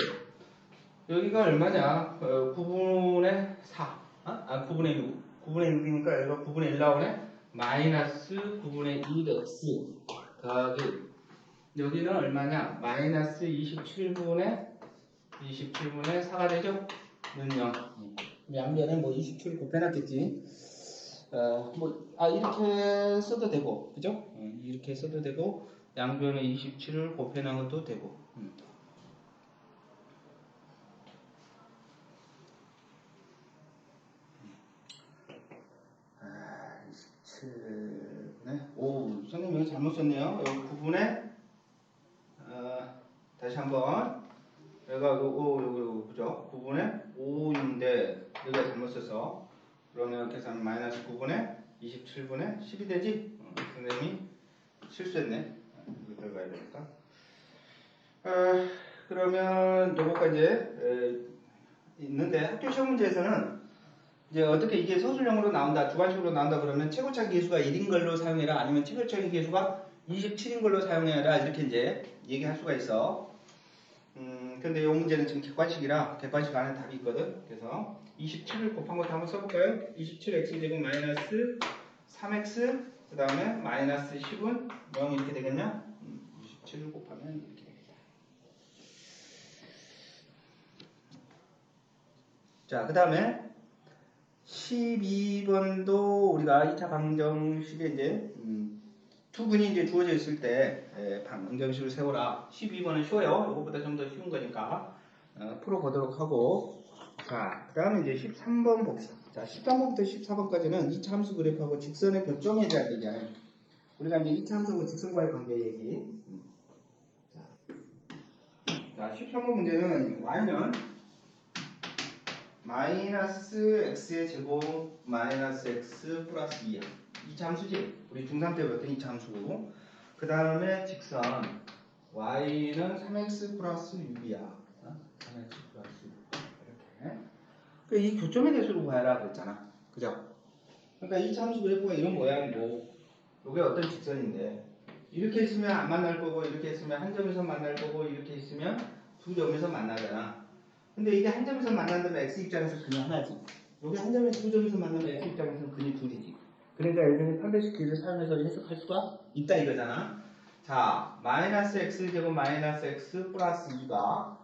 여기가 얼마냐? 9분의 4 9분의 6 9분의 6이니까 여기가 9분의 1 나오네. 마이너스 9분의 1x 더하기 여기는 얼마냐? 마이너스 27분의 4가 되죠? 는 0. 양변에 뭐 27 곱해놨겠지. 이렇게 써도 되고, 그죠? 이렇게 써도 되고, 양변에 27을 곱해놓은 것도 되고. 27분의 5. 선생님 여기 잘못 썼네요. 여기 9분의, 다시 한번. 여기가 요거, 그죠? 9분의 5인데, 여기가 잘못 써서. 그러면 계산 마이너스 9분의 27분의 10이 되지? 선생님이 실수했네. 이거 들어가야 되니까. 그러면 요거까지 있는데 학교 시험 문제에서는 이제 어떻게 이게 서술형으로 나온다, 주관식으로 나온다 그러면 최고차기 계수가 1인 걸로 사용해라, 아니면 최고차기 계수가 27인 걸로 사용해라, 이렇게 이제 얘기할 수가 있어. 근데 이 문제는 지금 객관식이라 객관식 안에 답이 있거든. 그래서 27을 곱한 것도 한번 써볼까요? 27x제곱 마이너스 3x 그 다음에 마이너스 10은 0 이렇게 되겠냐? 27을 곱하면 이렇게 되겠다. 자, 그 다음에 12번도 우리가 2차 방정식에 이제 두 근이 이제 주어져 있을 때 방정식을 세워라. 12번은 쉬워요. 이것보다 좀 더 쉬운 거니까 풀어보도록 하고, 자, 그 다음에 이제 13번 봅시다. 자, 13번부터 14번까지는 2차 함수 그래프하고 직선의 교점에 대한 얘기야. 우리가 이제 2차 함수하고 직선과의 관계 얘기. 자, 13번 문제는 y는 마이너스 x의 제곱 마이너스 x 플러스 2야. 2차 함수지? 우리 중3 때 배웠던 2차 함수고. 그 다음에 직선 y는 3x 플러스 6이야. 3x 플러스 6. 이렇게. 그 이 교점에 대해서 구하라 그랬잖아. 그죠? 그러니까 2차 함수 그래프가 이런 모양이고, 이게 어떤 직선인데, 이렇게 있으면 안 만날 거고, 이렇게 있으면 한 점에서 만날 거고, 이렇게 있으면 두 점에서 만나잖아. 근데 이게 한 점에서 만난다면 x 입장에서 근이 하나지. 여기 한 점에서 두 점에서 만나면 x 입장에서는 근이 둘이지. 그러니까 예전에 판별식기를 사용해서 해석할 수가 있다 이거잖아. 자, 마이너스 x 제곱 마이너스 x 플러스 2가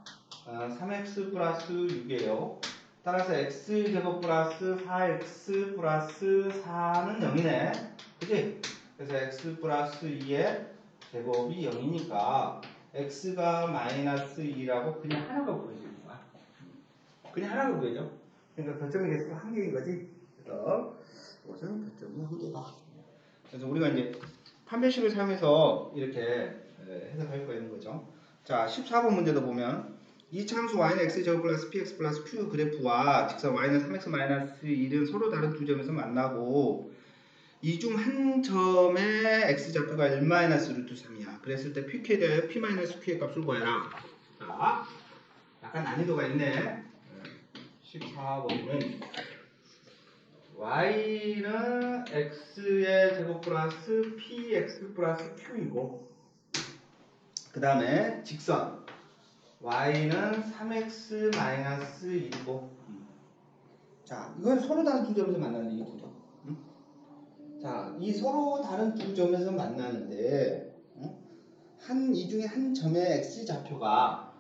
3x 플러스 6이에요. 따라서 x 제곱 플러스 4x 플러스 4는 0이네. 그치? 그래서 x 플러스 2의 제곱이 0이니까 x가 마이너스 2라고 그냥 하나가 보여지는 거야. 그냥 하나가 보여져. 그러니까 교점의 개수가 한 개인 거지. 그래서 이것은 교점이 한 개다. 그래서 우리가 이제 판별식을 사용해서 이렇게 해석할 수가 있는 거죠. 자, 14번 문제도 보면 이 참수 y는 x제곱 플러스 px 플러스 q 그래프와 직선 y는 3x 마이너스 1은 서로 다른 두 점에서 만나고 이 중 한 점의 x좌표가 1 마이너스 루트 3이야. 그랬을 때 pq에 대하여 p 마이너스 q의 값을 구해라. 자, 약간 난이도가 있네. 14번은 y는 x의 제곱 플러스 px 플러스 q이고, 그 다음에 직선 y는 3x 마이너스 1이고, 자, 이건 서로 다른 두 점에서 만나는 이 두 점. 자, 이 서로 다른 두 점에서 만나는데, 이 중에 한 점의 x 좌표가,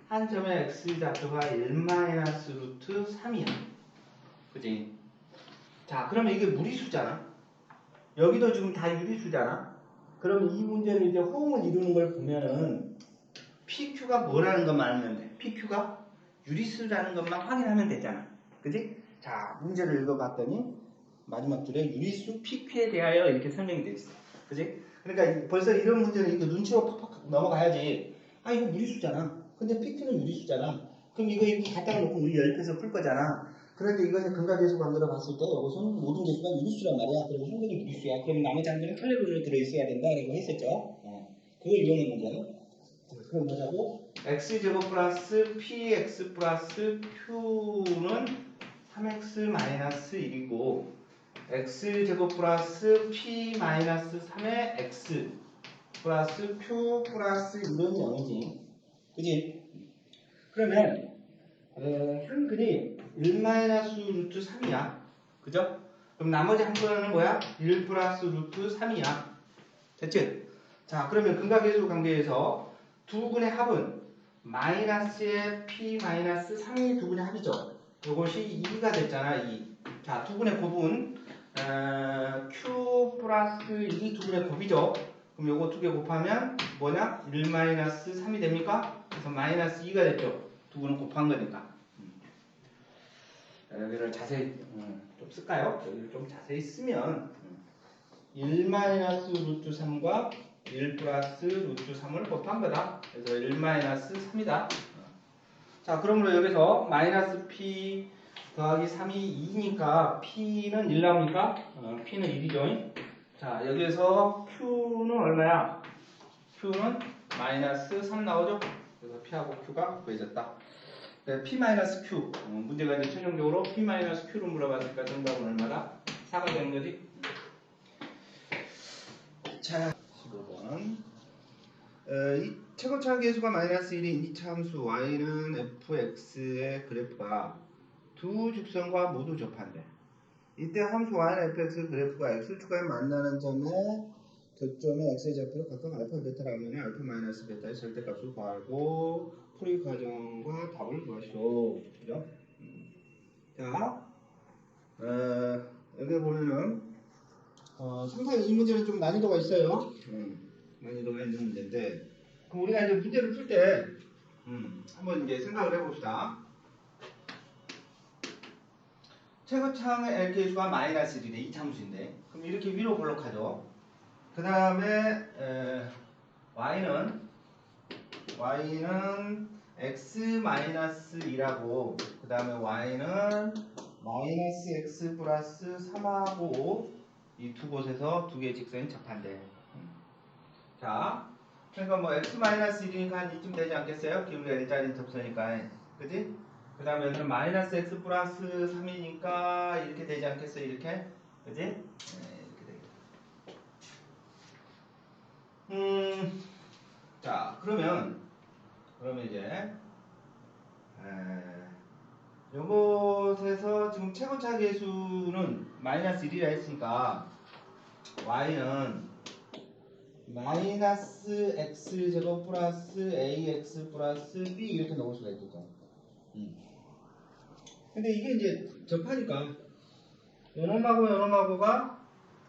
한 점의 x 좌표가 1 마이너스 루트 3이야. 그지? 자, 그러면 이게 무리수잖아. 여기도 지금 다 유리수잖아. 그럼 이 문제를 이제 호응을 이루는 걸 보면은 PQ가 뭐라는 것만 알면 돼. PQ가 유리수라는 것만 확인하면 되잖아. 그지? 자, 문제를 읽어봤더니 마지막 줄에 유리수 PQ에 대하여 이렇게 설명이 돼 있어. 그지? 그러니까 벌써 이런 문제는 이렇게 눈치로 팍팍 넘어가야지. 아, 이거 무리수잖아. 근데 PQ는 유리수잖아. 그럼 이거 이렇게 갖다 놓고 우리 연립해서 풀 거잖아. 그런데 이것의 근각계수 관계로 봤을 때 이것은 모든 계수가 유리수란 말이야. 그리고 한 개는 유리수야. 그럼 나머지 한 개는 칼레론으로 들어있어야 된다라고 했었죠. 그걸 이용한 문제야. 그럼 뭐냐고? x제곱 플러스 px 플러스 q는 3x 마이너스 1이고 x제곱 플러스 p 마이너스 3의 x 플러스 q 플러스 1은 0이지. 그지? 그러면 한 근이 1 마이너스 루트 3이야. 그죠? 그럼 나머지 한 근은 뭐야? 1 플러스 루트 3이야. 됐지? 자, 그러면 근각계수 관계에서 두 근의 합은 마이너스의 p 마이너스 3이 두 근의 합이죠. 이것이 2가 됐잖아. 2. 자, 두 근의 곱은 q 플러스 1이 두 근의 곱이죠. 그럼 요거 두 개 곱하면 뭐냐? 1 마이너스 3이 됩니까? 그래서 마이너스 2가 됐죠. 두 근을 곱한 거니까. 여기를 자세히 좀 쓸까요? 여기를 좀 자세히 쓰면 1 마이너스 루트 3과 1 플러스 루트 3을 곱한 거다. 그래서 1 마이너스 3이다. 자, 그러므로 여기서 마이너스 p 더하기 3이 2니까 p는 1 나오니까 p는 1이죠. 자, 여기에서 q는 얼마야? q는 마이너스 3 나오죠? 그래서 p하고 q가 구해졌다. 네, p-q. 문제가 이제 최종적으로 p-q를 물어봤으니까 정답은 얼마다? 4가 되는 거지? 자, 15번. 이 최고차 계수가 마이너스 1인 2차 함수 y는 fx의 그래프가 두 직선과 모두 접한대. 이때 함수 y는 fx 그래프가 x축과에 만나는 점에 교점의 x의 좌표를 각각 알파, 베타라고 하면 알파 마이너스 베타의 절대값을 구하고 풀이 과정과 답을 구하시오. 그죠? 자, 여기 보면은 상당히 이 문제는 좀 난이도가 있어요. 난이도가 있는 문제인데, 그럼 우리가 이제 문제를 풀 때 한번 이제 생각을 해봅시다. 최고창의 LK 수가 마이너스 1이래. 이 참수인데. 그럼 이렇게 위로 볼록하죠. 그 다음에 y는 x 마이너스 2라고, 그 다음에 y는 마이너스 x 플러스 3하고 이 두 곳에서 두 개의 직선이 접한대. 자, 그러니까 뭐 x 마이너스 1이니까 한 이쯤 되지 않겠어요? 기울기가 일자리 접선이니까, 그지? 그 다음에 여기는 마이너스 x 플러스 3이니까 이렇게 되지 않겠어요? 이렇게, 그지? 네, 이렇게 되겠다. 자, 그러면 이제 요것에서 지금 최고차 계수는 마이너스 1이라 했으니까 y는 마이너스 x제곱 플러스 ax 플러스 b 이렇게 넣을 수가 있겠죠. 근데 이게 이제 접하니까 요놈하고 요놈하고가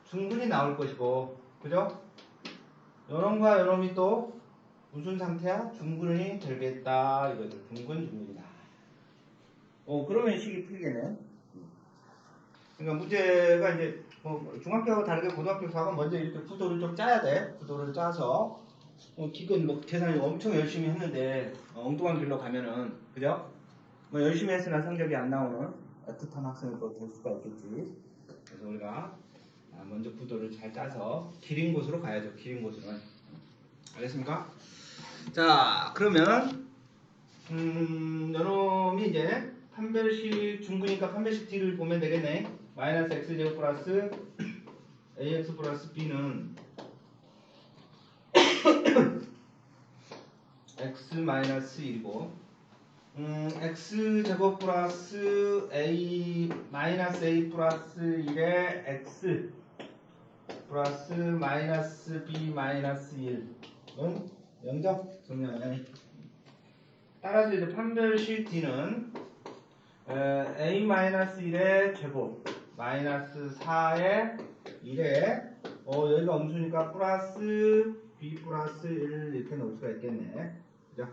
중근이 나올 것이고, 그죠? 요놈과 요놈이 또 무슨 상태야? 중근이 되겠다 이거죠. 중근 중근이다. 그러면 식이 풀리겠네. 그러니까 문제가 이제 뭐 중학교하고 다르게 고등학교 수학은 먼저 이렇게 구도를 좀 짜야 돼. 구도를 짜서 기껏 뭐 계산을 엄청 열심히 했는데 엉뚱한 길로 가면은, 그죠? 뭐 열심히 했으나 성적이 안 나오는 애틋한 학생이 또 될 수가 있겠지. 그래서 우리가 먼저 구도를 잘 짜서 길인 곳으로 가야죠. 길인 곳으로는. 알겠습니까? 자, 그러면 요놈이 이제 판별식 중근이니까 판별식 D를 보면 되겠네. 마이너스 x제곱 플러스 ax 플러스 b는 x 마이너스 1이고, x제곱 플러스 a 마이너스 a 플러스 1에 x 플러스 마이너스 b 마이너스 1은 0점. 그러면 따라서 이제 판별식 D는 a-1의 제곱 마이너스 4의 1에 여기가 음수니까 플러스 b 플러스 1 이렇게 넣을 수가 있겠네. 그죠?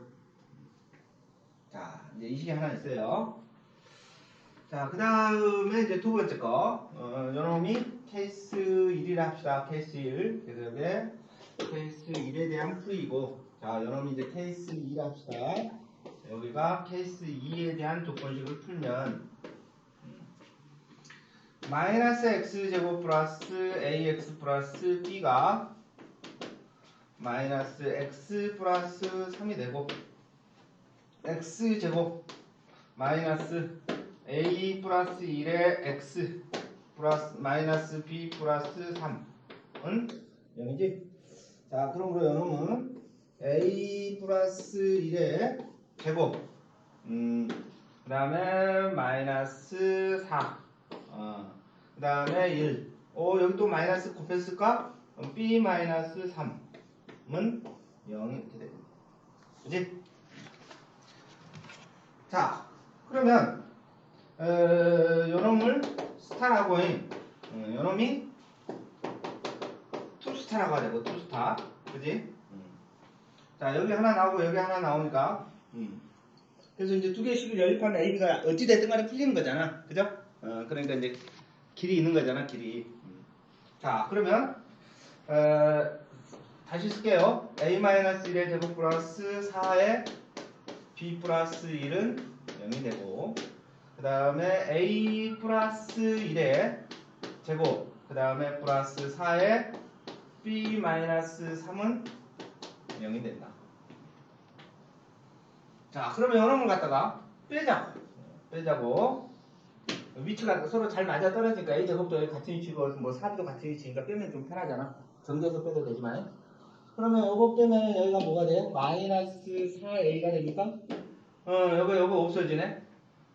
자, 이제 이 식이 하나 있어요. 자, 그 다음에 이제 두 번째 거 요놈이 케이스 1이라 합시다. 케이스 1. 그래서 여기 케이스 1에 대한 풀이고, 자, 요놈이 이제 케이스 2라 합시다. 여기가 케이스 2에 대한 조건식을 풀면 마이너스 x제곱 플러스 ax 플러스 b가 마이너스 x 플러스 3이 되고, x제곱 마이너스 a 플러스 1의 x 플러스 마이너스 b 플러스 3은 0이지? 자, 그러므로 요놈은 a 플러스 1의 제곱 그 다음에 마이너스 4 그 다음에 1 여기 또 마이너스 곱했을까? b 마이너스 3은 0이 이렇게 됩니다. 그치? 자, 그러면 요놈을 스타라고 해. 요놈이 투스타라고 하자고. 투스타. 그지? 자, 여기 하나 나오고 여기 하나 나오니까 그래서 이제 두 개씩을 연립하면 AB가 어찌됐든 간에 풀리는 거잖아. 그죠? 그러니까 이제 길이 있는 거잖아. 길이. 자, 그러면 다시 쓸게요. A-1의 제곱 플러스 4의 B 플러스 1은 0이 되고, 그 다음에 A 플러스 1의 제곱, 그 다음에 플러스 4의 B 마이너스 3은 0이 된다. 자, 그러면 요놈을 갖다가 빼자고. 위치가 서로 잘 맞아 떨어지니까 A제곱도 같은 위치고 뭐 4B도 같은 위치니까 빼면 좀 편하잖아. 정지해서 빼도 되지만. 그러면 요거 빼면 여기가 뭐가 돼? 마이너스 4A가 됩니까? 여기 없어지네.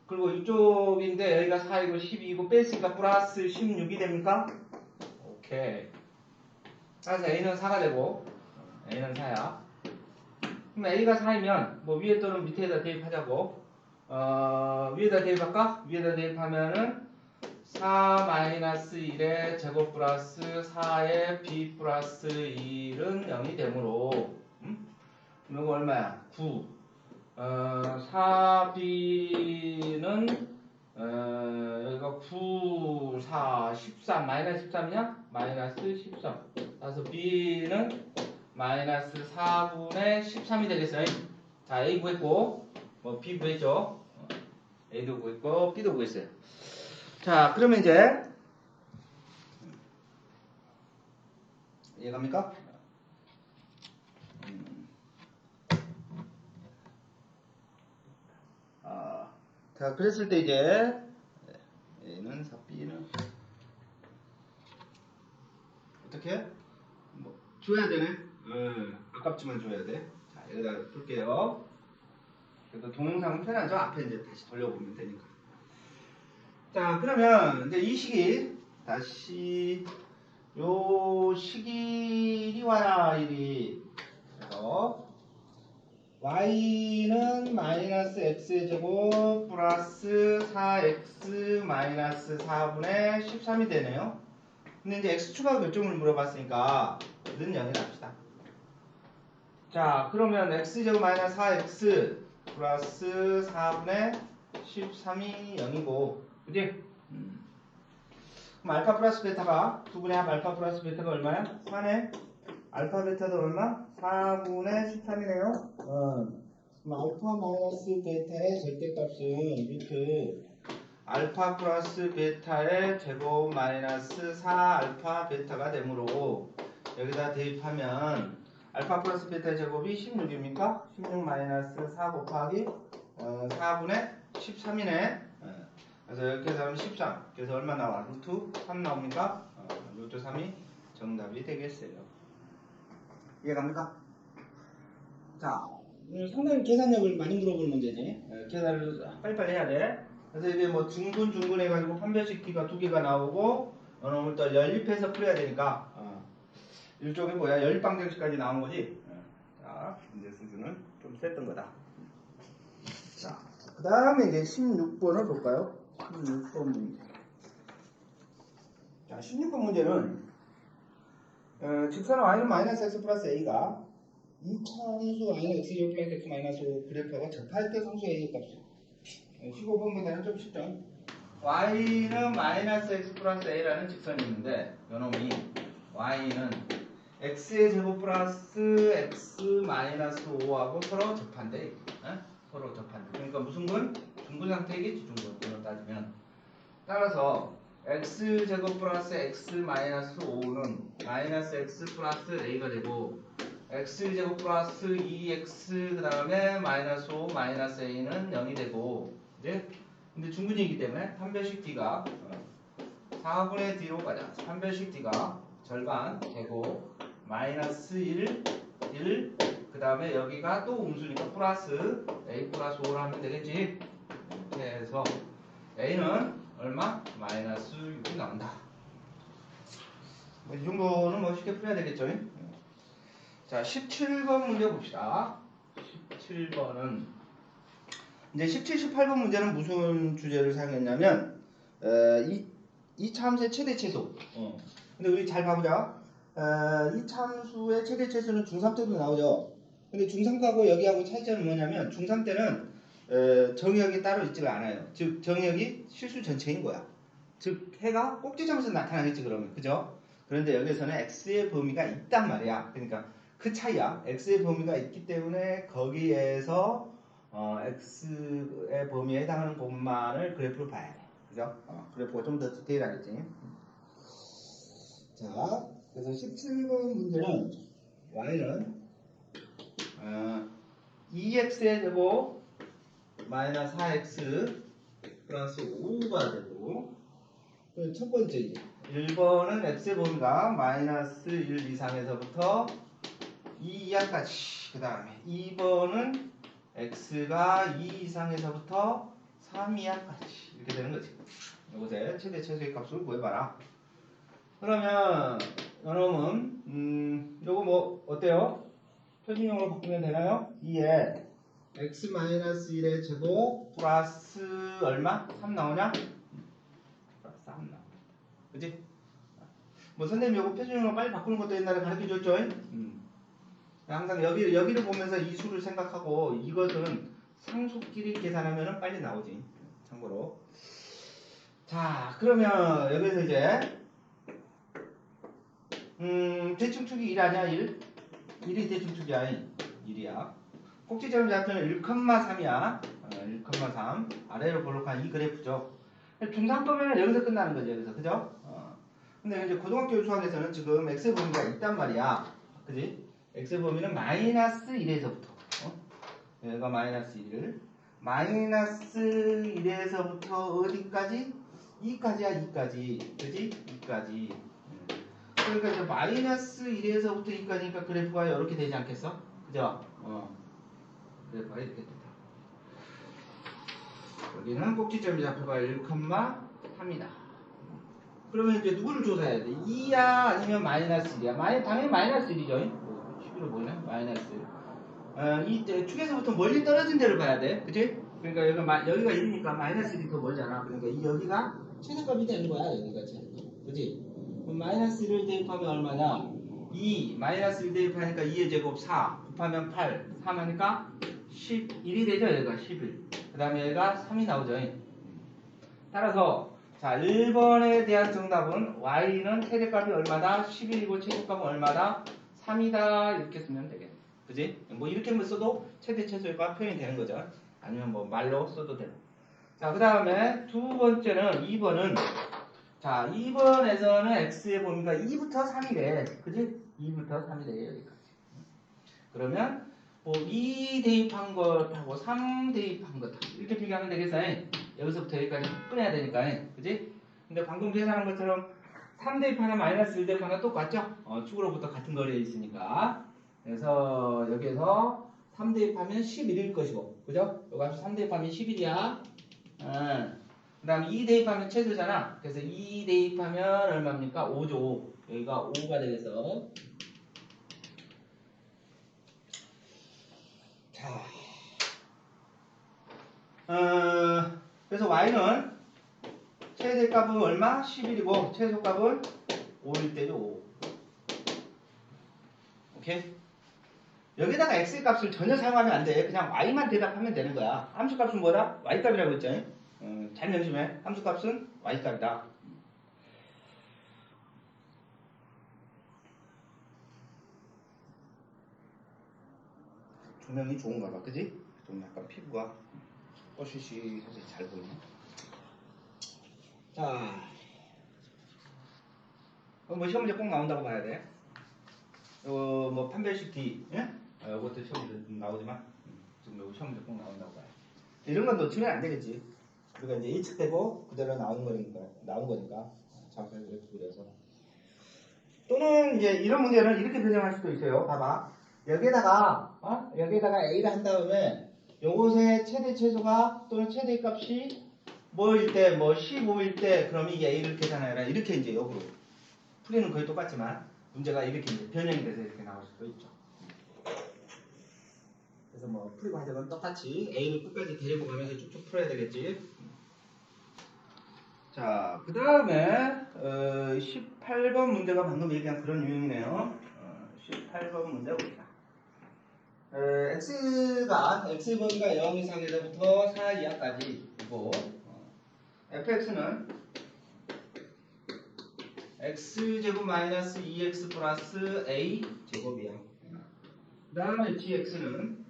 그리고 이쪽인데 여기가 4이고 12이고 뺐으니까 플러스 16이 됩니까? 오케이. 그래서 A는 4가 되고 A는 4야. 그럼 A가 4이면 뭐 위에 또는 밑에다 대입하자고. 위에다 대입할까? 위에다 대입하면은 4-1의 제곱 플러스 4의 b 플러스 1은 0이 되므로 이거 얼마야? 9. 4b는 여기가 9, 4, 13, 마이너스 13이냐? 마이너스 13. 그래서 B는 마이너스 4분의 13이 되겠어요. 자, A 구했고, 뭐 B 구했죠. A도 구했고, B도 구했어요. 자, 그러면 이제, 이해갑니까? 자, 그랬을 때 이제, A는 4, B는, 어떻게? 뭐, 줘야 되네? 아깝지만 줘야 돼. 자, 여기다 풀게요. 그래서 동영상은 편하죠? 앞에 이제 다시 돌려보면 되니까. 자, 그러면 이제 이 식이 다시 요 식이 이리 와라 이리 그래서 y는 마이너스 x의 제곱 플러스 4x 마이너스 4분의 13이 되네요. 근데 이제 x 추가 결정을 물어봤으니까 는 0이 납시다. 자, 그러면 x제곱 마이너스 4x 플러스 4분의 13이 0이고 그지? 그럼 알파 플러스 베타가 2분의 합 알파 플러스 베타가 얼마야? 4네. 알파 베타도 얼마? 4분의 13이네요. 그럼 알파 마이너스 베타의 절대값은 루트 알파 플러스 베타의 제곱 마이너스 4 알파 베타가 되므로 여기다 대입하면 알파 플러스 베타의 제곱이 16입니까? 16 마이너스 4 곱하기 4분의 13이네. 그래서 이렇게 하면 13. 그래서 얼마 나와? 루트 3 나옵니까? 루트 3이 정답이 되겠어요. 이해갑니까? 자, 상당히 계산력을 많이 물어볼 문제지. 계산을 빨리빨리 해야 돼. 그래서 이게 뭐 중분 해가지고 판별식기가 2개가 나오고 오늘 또 연립해서 풀어야 되니까 일종의 뭐야 연립방정식까지 나온 거지. 자, 문제 수준은 좀 셌던 거다. 자, 그 다음에 이제 16번을 볼까요? 16번 문제. 자, 16번 문제는 직선 y는 마이너스 x 플러스 a가 이 차함수 y는 x 제곱 플러스 x 마이너스 5 그래프하고 접할 때 상수 a의 값이죠. 15번 문제는 좀 쉽죠. y는 마이너스 x 플러스 a라는 직선이 있는데 요놈이 y는 x의 제곱 플러스 x 마이너스 5하고 서로 접한대. 서로 접한대. 그러니까 무슨 근? 중근 상태이겠지. 중근으로 따지면. 따라서 x 제곱 플러스 x 마이너스 5는 마이너스 x 플러스 a가 되고 x 제곱 플러스 2x 그 다음에 마이너스 5 마이너스 a는 0이 되고 이제 근데 중근이기 때문에 판별식 d가 4분의 d로 가자. 판별식 d가 절반 되고 마이너스 1 그 다음에 여기가 또 음수니까 플러스 a 플러스 5를 하면 되겠지. 이렇게 해서 a는 얼마? 마이너스 6이 나온다. 이 정도는 뭐 쉽게 풀어야 되겠죠. 자, 17번 문제 봅시다. 17번은 이제 17, 18번 문제는 무슨 주제를 사용했냐면 이 참수의 최대 최소. 근데 우리 잘 봐보자. 이 참수의 최대 최소는 중3 때도 나오죠. 근데 중3하고 여기하고 차이점은 뭐냐면 중3 때는 정의역이 따로 있지가 않아요. 즉 정의역이 실수 전체인 거야. 즉 해가 꼭지점에서 나타나겠지 그러면. 그죠? 그런데 여기서는 x의 범위가 있단 말이야. 그러니까 그 차이야. x의 범위가 있기 때문에 거기에서 x의 범위에 해당하는 곳만을 그래프로 봐야 돼. 그죠? 그래프가 좀 더 디테일하겠지. 자, 그래서 17번 문제는 y는 2x의 제곱 마이너스 4x 플러스 5가 되고 첫 번째 1번은 x의 범위가 마이너스 1 이상에서부터 2 이하까지 그 다음에 2번은 x가 2 이상에서부터 3 이하까지 이렇게 되는 거지. 이것의 최대 최소의 값을 구해봐라. 그러면 요놈은 요거 뭐 어때요? 표준형으로 바꾸면 되나요? 2에 x-1의 제곱 플러스 얼마? 3 나오냐? 플러스 3 나오냐? 그치? 뭐 선생님 요거 표준형으로 빨리 바꾸는 것도 옛날에 가르쳐줬죠? 항상 여기를 보면서 이 수를 생각하고 이것은 상수끼리 계산하면 빨리 나오지. 참고로 자, 그러면 여기서 이제 대충축이 1 아니야? 1? 1이 대충축이야. 1이야. 꼭지점 좌표는 1,3이야. 1,3 아래로 볼록한 이 그래프죠. 중상법에는 여기서 끝나는 거죠. 여기서. 그죠? 근데 이제 고등학교 수학에서는 지금 x의 범위가 있단 말이야. 그지? x의 범위는 마이너스 1에서부터. 여기가 마이너스 1. 마이너스 1에서부터 어디까지? 2까지야, 2까지. 그지? 2까지. 그러니까 이제 마이너스 1에서부터 2까지니까 그래프가 이렇게 되지 않겠어? 그죠? 그래프가 이렇게 된다. 여기는 꼭지점의 좌표가 1,3이다. 그러면 이제 누구를 조사해야 돼? 2야 아니면 마이너스 1이야? 당연히 마이너스 1이죠. 11로 보이네? 마이너스 1. 이 축에서부터 멀리 떨어진 데를 봐야 돼. 그치? 그러니까 여기가 1이니까 마이너스 1이 더 멀잖아. 그러니까 여기가 최대값이 되는 거야. 여기가 최대값. 그치? 그럼 마이너스 1을 대입하면 얼마냐? 2 마이너스 1 대입하니까 2의 제곱 4 곱하면 8 3 하니까 11이 되죠. 여기가 11. 그 다음에 얘가 3이 나오죠. 따라서 자 1번에 대한 정답은 y는 최대값이 얼마다? 11이고 최소값은 얼마다? 3이다. 이렇게 쓰면 되겠네. 그지? 뭐 이렇게만 써도 최대 최소가 표현이 되는 거죠. 아니면 뭐 말로 써도 되고. 자, 그 다음에 두 번째는 2번은 자 2번에서는 x의 범위가 2부터 3이래. 그지? 2부터 3이래. 여기까지. 그러면 뭐 2 대입한 것하고 3 대입한 것 이렇게 비교하면 되겠어. 여기서부터 여기까지 꺼내야 되니까. 그지? 근데 방금 계산한 것처럼 3 대입하나 마이너스 1 대입하나 똑같죠? 축으로부터 같은 거리에 있으니까. 그래서 여기에서 3 대입하면 11일 것이고. 그죠? 여기 앞에 3 대입하면 11이야. 그 다음에 2 대입하면 최소잖아. 그래서 2 대입하면 얼마입니까? 5죠. 여기가 5가 되겠어. 자, 그래서 y는 최대값은 얼마? 11이고 최소값은 5일 때죠. 5. 오케이? 여기다가 x의 값을 전혀 사용하면 안 돼. 그냥 y만 대답하면 되는 거야. 함수값은 뭐다? y값이라고 했잖아요. 잘 명심해. 함수값은 y값이다. 조명이 좋은가 봐. 그지? 좀 약간 피부가 뽀시시해서 잘 보이네. 자, 뭐 시험 문제 꼭 나온다고 봐야 돼. 뭐 판별식 D, 예? 이것도 시험 문제 나오지만 지금 여기 시험 문제 꼭 나온다고 봐요. 이런 건 놓치면 안 되겠지. 우리가 이제 예측되고 그대로 나온 거니까 잠깐 이렇게 그려서. 또는 이제 이런 문제는 이렇게 변형할 수도 있어요. 봐봐. 여기에다가 A를 한 다음에 요것의 최대 최소가 또는 최대 값이 뭐일 때, 뭐 15일 때, 그럼 이게 A를 계산해라. 이렇게 이제 역으로. 풀이는 거의 똑같지만 문제가 이렇게 이제 변형이 돼서 이렇게 나올 수도 있죠. 그래서 뭐 풀이 과정은 똑같이 A를 끝까지 데리고 가면서 쭉쭉 풀어야 되겠지. 자, 그 다음에 18번 문제가 방금 얘기한 그런 유형이네요. 18번 문제 봅니다. x의 범위가 0 이상에서부터 4 이하까지이고 fx는 x제곱 마이너스 2x 플러스 a 제곱이야. 그 다음에 gx는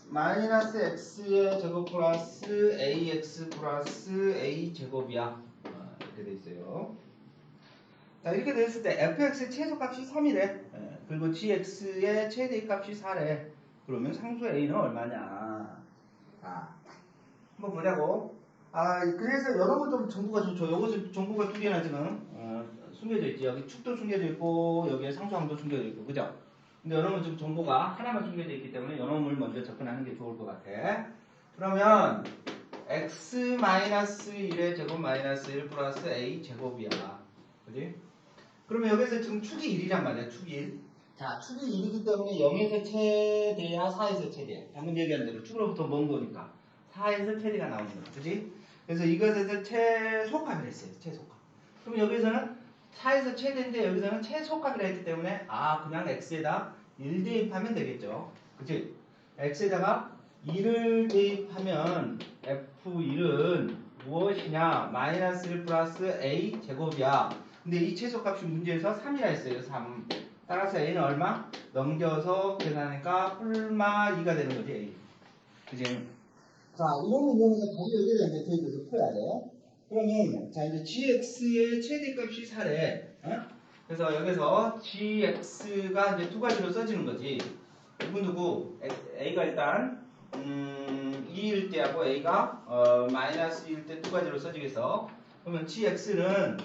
마이너스 x의 제곱 플러스 ax 플러스 a 제곱이야. 이렇게 돼 있어요. 자, 이렇게 됐을 때 fx의 최소값이 3이래. 그리고 gx의 최대값이 4래. 그러면 상수 a는 얼마냐? 한번 보자고. 그래서 여러분 좀 정보가 좋죠. 요것은 정보가 두 개나 지금 숨겨져 있지. 여기 축도 숨겨져 있고 여기에 상수항도 숨겨져 있고, 그죠? 근데 여러분 지금 정보가 하나만 숨겨져 있기 때문에 여러분을 먼저 접근하는 게 좋을 것 같아. 그러면 x-1의 제곱 마이너스 1 플러스 a 제곱이야. 그지? 그러면 여기서 지금 축이 1이란 말이야. 축이 1. 자, 축이 1이기 때문에 0에서 최대야 4에서 최대야. 방금 얘기한 대로 축으로부터 먼 거니까 4에서 최대가 나오는 거야. 그지? 그래서 이것에서 최소값이라 했어요. 최소값. 그럼 여기서는 4에서 최대인데 여기서는 최소값이라 했기 때문에 그냥 x에다 1 대입하면 되겠죠. 그치? x에다가 2를 대입하면 F1은 무엇이냐? 마이너스 1 플러스 A 제곱이야. 근데 이 최소값이 문제에서 3이라 했어요. 3. 따라서 A는 얼마? 넘겨서 계산하니까 뿔마 2가 되는 거지. A. 그지? 자, 이거는 이거니까 답이 여기에 대한 메이드를 풀어야 돼. 그러면 자 이제 gx의 최대값이 4래. 어? 그래서 여기서 gx가 이제 두 가지로 써지는 거지. 누구 a가 일단 2일 때하고 a가 마이너스 2일 때 두 가지로 써지겠어. 그러면 gx는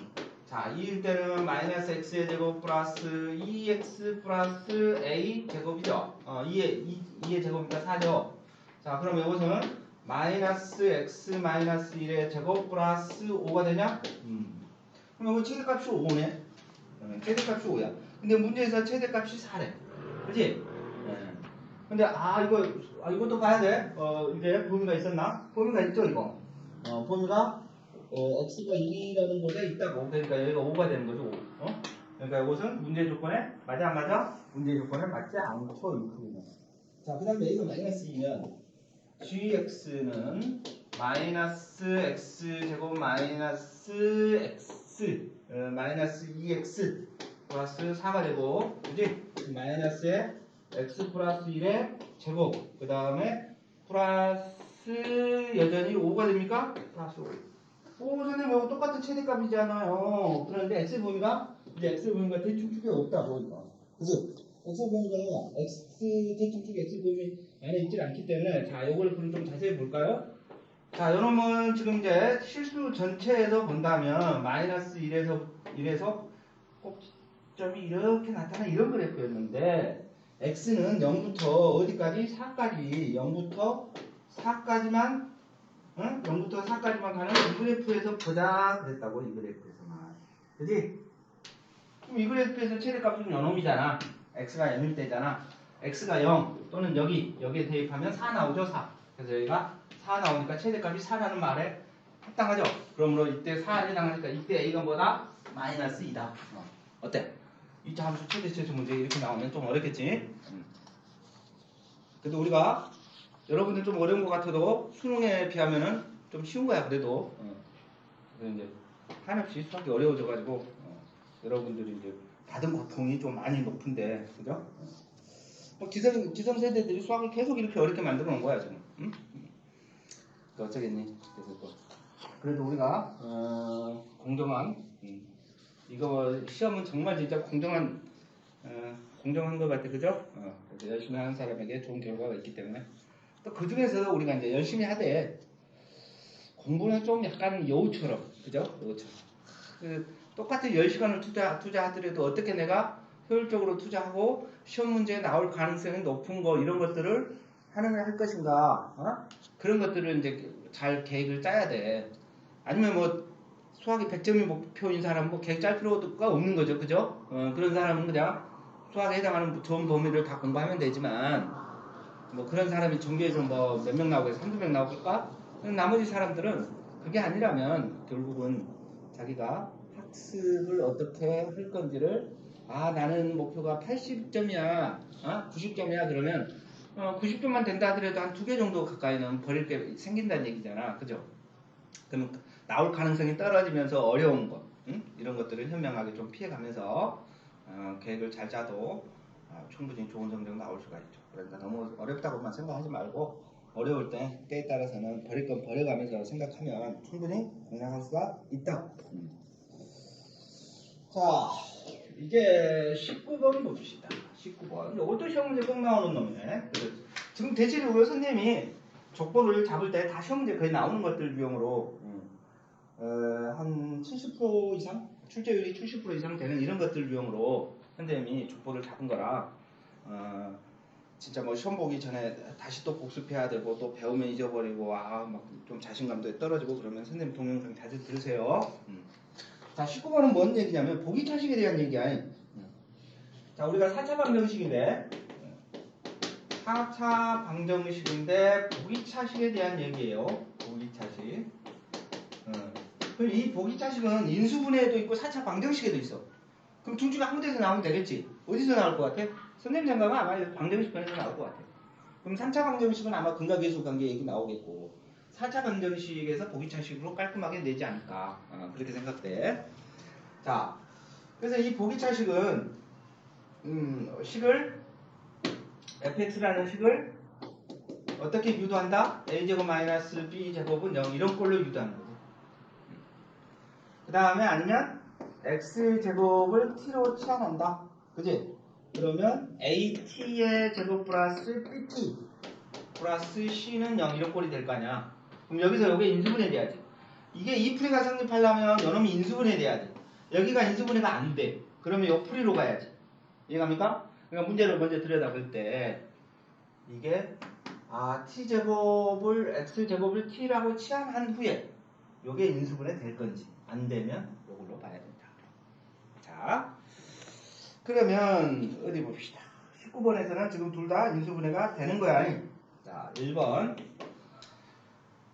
자 2일 때는 마이너스 x의 제곱 플러스 2x 플러스 a 제곱이죠. 2의 제곱이니까 4죠. 자 그럼 이것은 마이너스 x 마이너스 1의 제곱 플러스 5가 되냐? 그럼 이거 최대값이 5네. 최대값이 5야. 근데 문제에서 최대값이 4래. 그지? 근데 이것도 봐야 돼. 이제 범위가 있었나? 범위가 있죠 이거. 범위가 x가 2라는 곳에 있다고. 그러니까 여기가 5가 되는 거죠. 5. 그러니까 이것은 문제 조건에 맞아 안 맞아? 문제 조건에 맞지 않죠. 이 부분은. 자, 그다음에 이거 마이너스 2면 gx는 마이너스 x 제곱 마이너스 x 마이너스 2x 플러스 4가 되고 그지? 마이너스에 x 플러스 1의 제곱 그 다음에 플러스 여전히 5가 됩니까? 플러스 5. 선생님 이거 똑같은 최대값이잖아요. 그런데 x 범위가 이제 x 범위가 대충축이 없다고 이거. 그지? x 범위가 x 대충축 x 범위 안에 있질 않기 때문에 자 이걸 그럼 좀 자세히 볼까요? 자 여러분 지금 이제 실수 전체에서 본다면 마이너스 1에서 꼭점이 이렇게 나타나는 이런 그래프였는데 x는 0부터 어디까지? 4까지 0부터 4까지만 0부터 4까지만 가는 이 그래프에서 보자 그랬다고. 이 그래프에서만. 그지? 그럼 이 그래프에서 최대값은 요놈이잖아. x가 0일 때잖아. x가 0 또는 여기에 대입하면 4 나오죠. 4. 그래서 여기가 4 나오니까 최대값이 4라는 말에 합당하죠. 그러므로 이때 4에 해당하니까 이때 a가 뭐다? 마이너스 2다. 어때? 2차 함수 최대 최소 문제 이렇게 나오면 좀 어렵겠지? 그래도 우리가 여러분들 좀 어려운 것 같아도 수능에 비하면은 좀 쉬운 거야. 그래도 그래서 이제 한없이 수학이 어려워져가지고 여러분들이 이제 받은 고통이 좀 많이 높은데 그죠? 기성세대들이 수학을 계속 이렇게 어렵게 만들어 놓은 거야 지금. 응? 어쩌겠니? 그래도 우리가 공정한 이거 시험은 정말 진짜 공정한 것 같아. 그죠? 그래서 열심히 하는 사람에게 좋은 결과가 있기 때문에 또 그 중에서 우리가 이제 열심히 하되 공부는 좀 약간 여우처럼 그죠? 여우처럼 똑같이 10시간을 투자하더라도 어떻게 내가 효율적으로 투자하고 시험 문제에 나올 가능성이 높은 거 이런 것들을 할 것인가 그런 것들을 이제 잘 계획을 짜야 돼. 아니면 뭐 수학이 100점이 목표인 사람은 뭐 계획 짤 필요가 없는 거죠. 그죠? 그런 사람은 그냥 수학에 해당하는 좋은 범위를 다 공부하면 되지만 뭐 그런 사람이 전교에서 뭐 몇 명 나오고 3~2명 나올까? 나머지 사람들은 그게 아니라면 결국은 자기가 학습을 어떻게 할 건지를 나는 목표가 80점이야 90점이야 그러면 90점만 된다 하더라도 한 2개 정도 가까이는 버릴 게 생긴다는 얘기잖아. 그죠? 그러면 나올 가능성이 떨어지면서 어려운 것 이런 것들을 현명하게 좀 피해가면서 계획을 잘 짜도 충분히 좋은 성적 나올 수가 있죠. 그러니까 너무 어렵다고만 생각하지 말고 어려울 때에 따라서는 버릴 건 버려가면서 생각하면 충분히 공략할 수가 있다. 자 이제 19번 봅시다. 19번 이것도 시험 문제 꼭 나오는 놈이네. 지금 대체적으로 선생님이 족보를 잡을 때 다 시험 문제 거의 나오는 것들 비용으로 한 70% 이상 출제율이 70% 이상 되는 이런 것들 비용으로 선생님이 족보를 잡은 거라 진짜 뭐 시험 보기 전에 다시 또 복습해야 되고 또 배우면 잊어버리고 막 좀 자신감도 떨어지고 그러면 선생님 동영상 자주 들으세요. 자 19번은 뭔 얘기냐면 보기차식에 대한 얘기야. 자 우리가 4차 방정식인데 4차 방정식인데 보기차식에 대한 얘기예요. 보기차식. 그럼 이 보기차식은 인수분해에도 있고 4차 방정식에도 있어. 그럼 둘 중에 아무 데서 나오면 되겠지. 어디서 나올 것 같아? 선생님 생각은 아마 방정식 편에서 나올 것 같아. 그럼 3차 방정식은 아마 근각계수 관계 얘기 나오겠고 4차 방정식에서 보기차식으로 깔끔하게 내지 않을까 그렇게 생각돼. 자, 그래서 이 보기차식은 식을 fx라는 식을 어떻게 유도한다? a제곱 마이너스 b제곱은 0 이런 꼴로 유도하는 거지. 그 다음에 아니면 x제곱을 t로 치환한다. 그지? 그러면 at의 제곱 플러스 bt 플러스 c는 0 이런 꼴이 될 거 아니야. 그럼 여기서 여기 인수분해 돼야지. 이게 이 풀이가 성립하려면 요놈이 인수분해 돼야지. 여기가 인수분해가 안 돼. 그러면 요 풀이로 가야지. 이해갑니까? 그러니까 문제를 먼저 들여다볼 때 이게 t제곱을 x제곱을 t라고 치환한 후에 요게 인수분해 될 건지 안 되면 요걸로 봐야 된다. 자, 그러면 어디 봅시다. 19번에서는 지금 둘 다 인수분해가 되는 거야. 자, 1번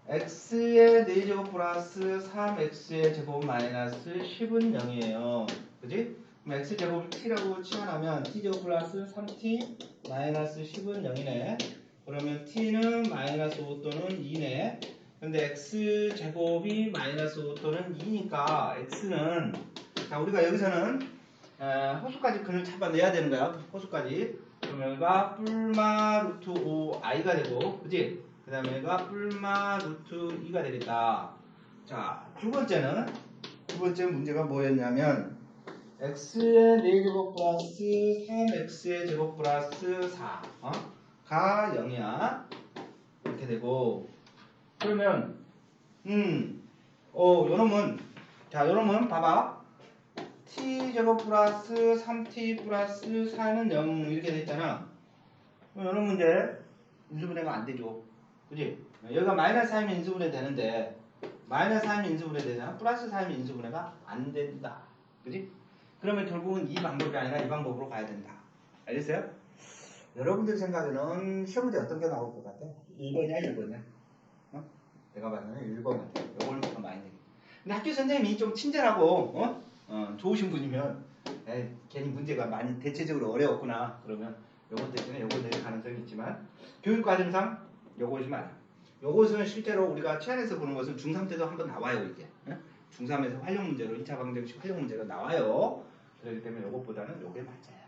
x의 4제곱 플러스 3x의 제곱 마이너스 10은 0이에요. 그지? 그럼 x제곱을 t라고 치환하면 t제곱 플러스 3t 마이너스 10은 0이네. 그러면 t는 마이너스 5 또는 2네. 근데 x제곱이 마이너스 5 또는 2니까 x는 자 우리가 여기서는 호수까지 근을 잡아내야 되는 거야. 호수까지. 그러면 여기가 뿔마 루트 5i가 되고 그지? 그 다음에 얘가 뿔마 루트 2가 되겠다. 자, 두 번째 문제가 뭐였냐면 x의 4제곱 플러스 3x의 제곱 플러스 4 가 0이야. 이렇게 되고 그러면 요놈은 봐봐. t제곱 플러스 3t 플러스 4는 0 이렇게 돼 있잖아. 요놈 문제 인수분해가 안 되죠. 그지? 여기가 마이너스 4이면 인수분해 되는데 마이너스 4이면 인수분해 되잖아. 플러스 4이면 인수분해가 안 된다. 그지? 그러면 결국은 이 방법이 아니라 이 방법으로 가야 된다. 알겠어요? 여러분들 생각에는 시험 문제 어떤 게 나올 것 같아? 1번이야 1번이야? 내가 봐서는 1번 같아. 이걸 더 많이 내게. 근데 학교 선생님이 좀 친절하고 좋으신 분이면 괜히 문제가 많이 대체적으로 어려웠구나. 그러면 요것 대신에 요거 낼 가능성이 있지만 교육과정상 요것이 많아. 요것은 실제로 우리가 치안에서 보는 것은 중3 때도 한번 나와요 이게. 중3에서 활용 문제로 2차 방정식 활용 문제가 나와요. 그렇기 때문에 요것보다는 요게 맞겠지.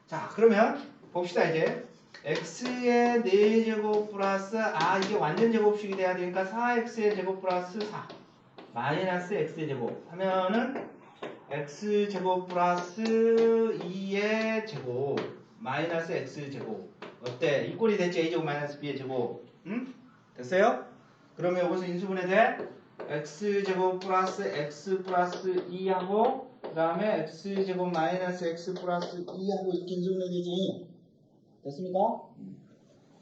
자 그러면 봅시다 이제. x의 4제곱 플러스 이게 완전 제곱식이 돼야 되니까 4x의 제곱 플러스 4 마이너스 x의 제곱 하면은 x제곱 플러스 2의 제곱 마이너스 x제곱 어때? 이 꼴이 됐지? a제곱 마이너스 b의 제곱 됐어요? 그러면 이것은 인수분해 돼? x제곱 플러스 x 플러스 2하고 그 다음에 x제곱 마이너스 x 플러스 2하고 이렇게 인수분해 되지? 됐습니까?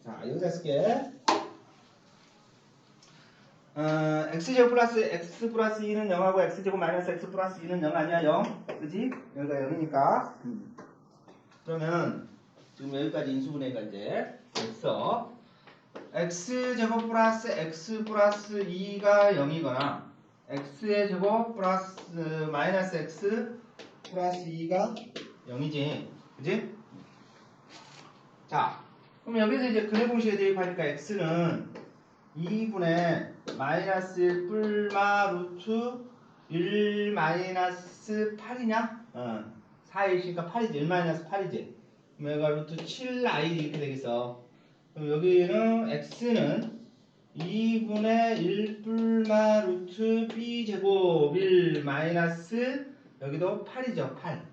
자 여기다 쓸게. x제곱 플러스 x 플러스 2는 0하고 x제곱 마이너스 x 플러스 2는 0 아니야? 0 그지? 여기가 0이니까 그러면 지금 여기까지 인수분해가 이제 됐어. x제곱 플러스 x 플러스 2가 0이거나 x의 제곱 플러스 마이너스 x 플러스 2가 0이지 그지? 자 그럼 여기서 이제 근해 공식에 대입하니까 x는 2분의 마이너스 1 뿔마 루트 1 마이너스 8이냐? 4에 있으니까 8이지. 1 마이너스 8이지. 그럼 여기가 루트 7i 이렇게 되겠어. 그럼 여기는 x는 2분의 1 뿔마 루트 b제곱 1 마이너스 여기도 8이죠. 8.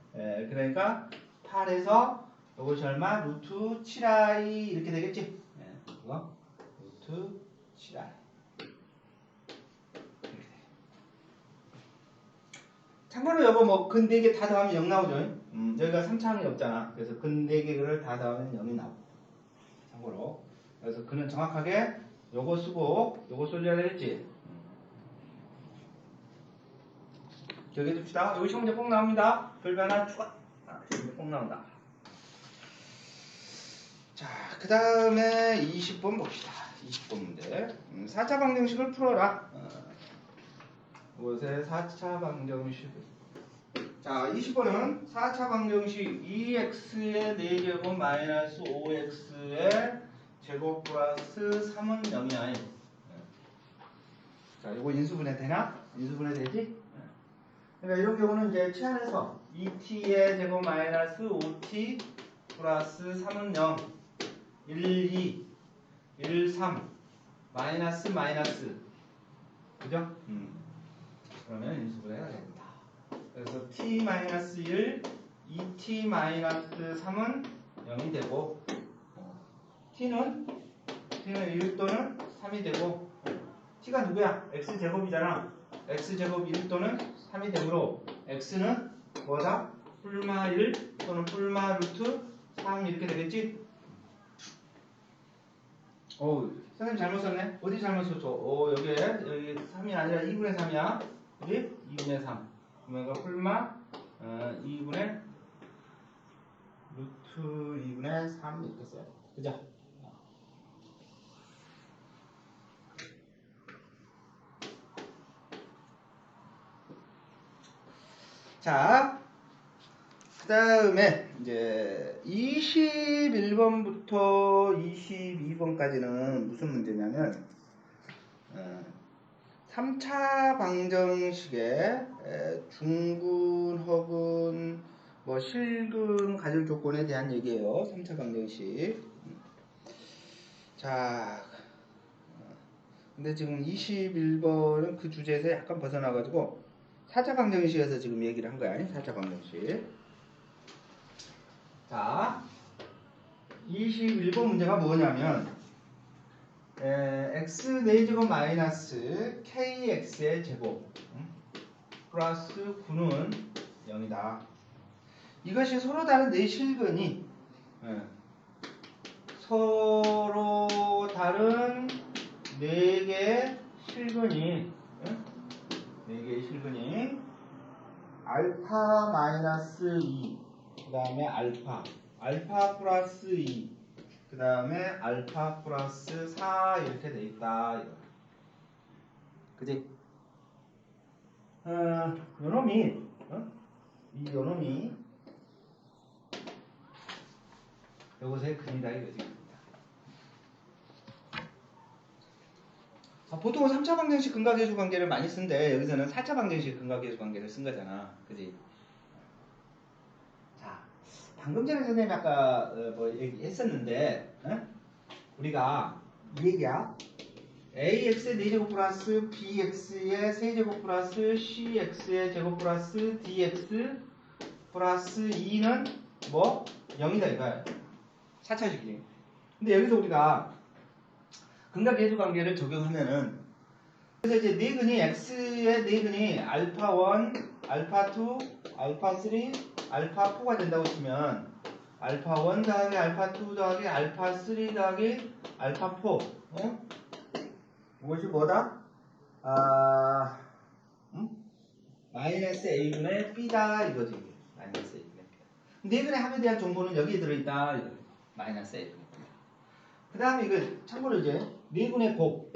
그러니까 8에서 이것이 얼마? 루트 7i 이렇게 되겠지? 이거 루트 7i 참고로 여보 뭐 근 4개 다 더하면 0 나오죠? 여기가 3차항이 없잖아. 그래서 근 4개를 다 더하면 0이 나오고 참고로 그래서 그는 정확하게 요거 쓰고 요거 써줘야 되겠지? 기억해 둡시다. 여기 시험 문제 꼭 나옵니다. 별표 하나 추가. 꼭 나온다. 자, 그 다음에 20번 봅시다. 20번 문제. 4차 방정식을 풀어라. 이것의 4차 방정식. 자, 20번은 4차 방정식 2x의 4제곱 마이너스 5x의 제곱 플러스 3은 0이야. 자, 이거 인수분해 되나? 인수분해 되지? 그러니까 이런 경우는 이제 치환해서 2t의 제곱 마이너스 5t 플러스 3은 0, 1, 2, 1, 3, 마이너스 마이너스. 그죠? 그러면 인수분해가 됩니다. 그래서 t 마이너스 1, 2t 마이너스 3은 0이 되고 t는 1 또는 3이 되고 t가 누구야? x제곱이잖아. x제곱 1 또는 3이 되므로 x는 뭐다? 뿔마 1 또는 뿔마 루트 3 이렇게 되겠지? 선생님 잘못 썼네? 어디 잘못 썼죠? 여기 3이 아니라 2분의 3이야. 그지? 2분의 3. 그러면 뿔마 2분의 루트 2분의 3 이렇게 써요. 그죠? 자, 그 다음에 이제 21번부터 22번까지는 무슨 문제냐면 3차 방정식의 중근, 허근, 뭐 실근 가질 조건에 대한 얘기예요. 3차 방정식. 자, 근데 지금 21번은 그 주제에서 약간 벗어나가지고 4차 방정식에서 지금 얘기를 한 거야. 4차 방정식. 자, 21번 문제가 뭐냐면 x 4제곱 마이너스 kx의 제곱 플러스 9는 0이다. 이것이 서로 다른 네 실근이 서로 다른 4개의 실근이 4개의 실근이 알파 마이너스 2 그 다음에 알파 플러스 2 그 다음에 알파 플러스 4 이렇게 돼 있다. 그지? 요놈이 이 요놈이 요것의 근이다 이거지. 보통은 3차 방정식 근각계수 관계를 많이 쓰는데 여기서는 4차 방정식 근각계수 관계를 쓴 거잖아. 그지? 자, 방금 전에 선생님이 아까 뭐 얘기했었는데 우리가 이 얘기야. ax의 4제곱 플러스 bx의 세제곱 플러스 cx의 제곱 플러스 dx 플러스 2는 뭐? 0이다 이거야. 4차식이지. 근데 여기서 우리가 근각계수 관계를 적용하면은 그래서 이제 네 근이 x의 네 근이 알파 1, 알파 2, 알파 3, 알파 4가 된다고 치면 알파 1 더하기 알파 2 더하기 알파 3 더하기 알파 4 이것이 뭐다? 마이너스 a분의 b다 이거지. 마이너스 a분의 b. 네 근의 합에 대한 정보는 여기에 들어있다. 이거. 마이너스 a분의 b. 그 다음에 이거 참고로 이제 네 근의 곱.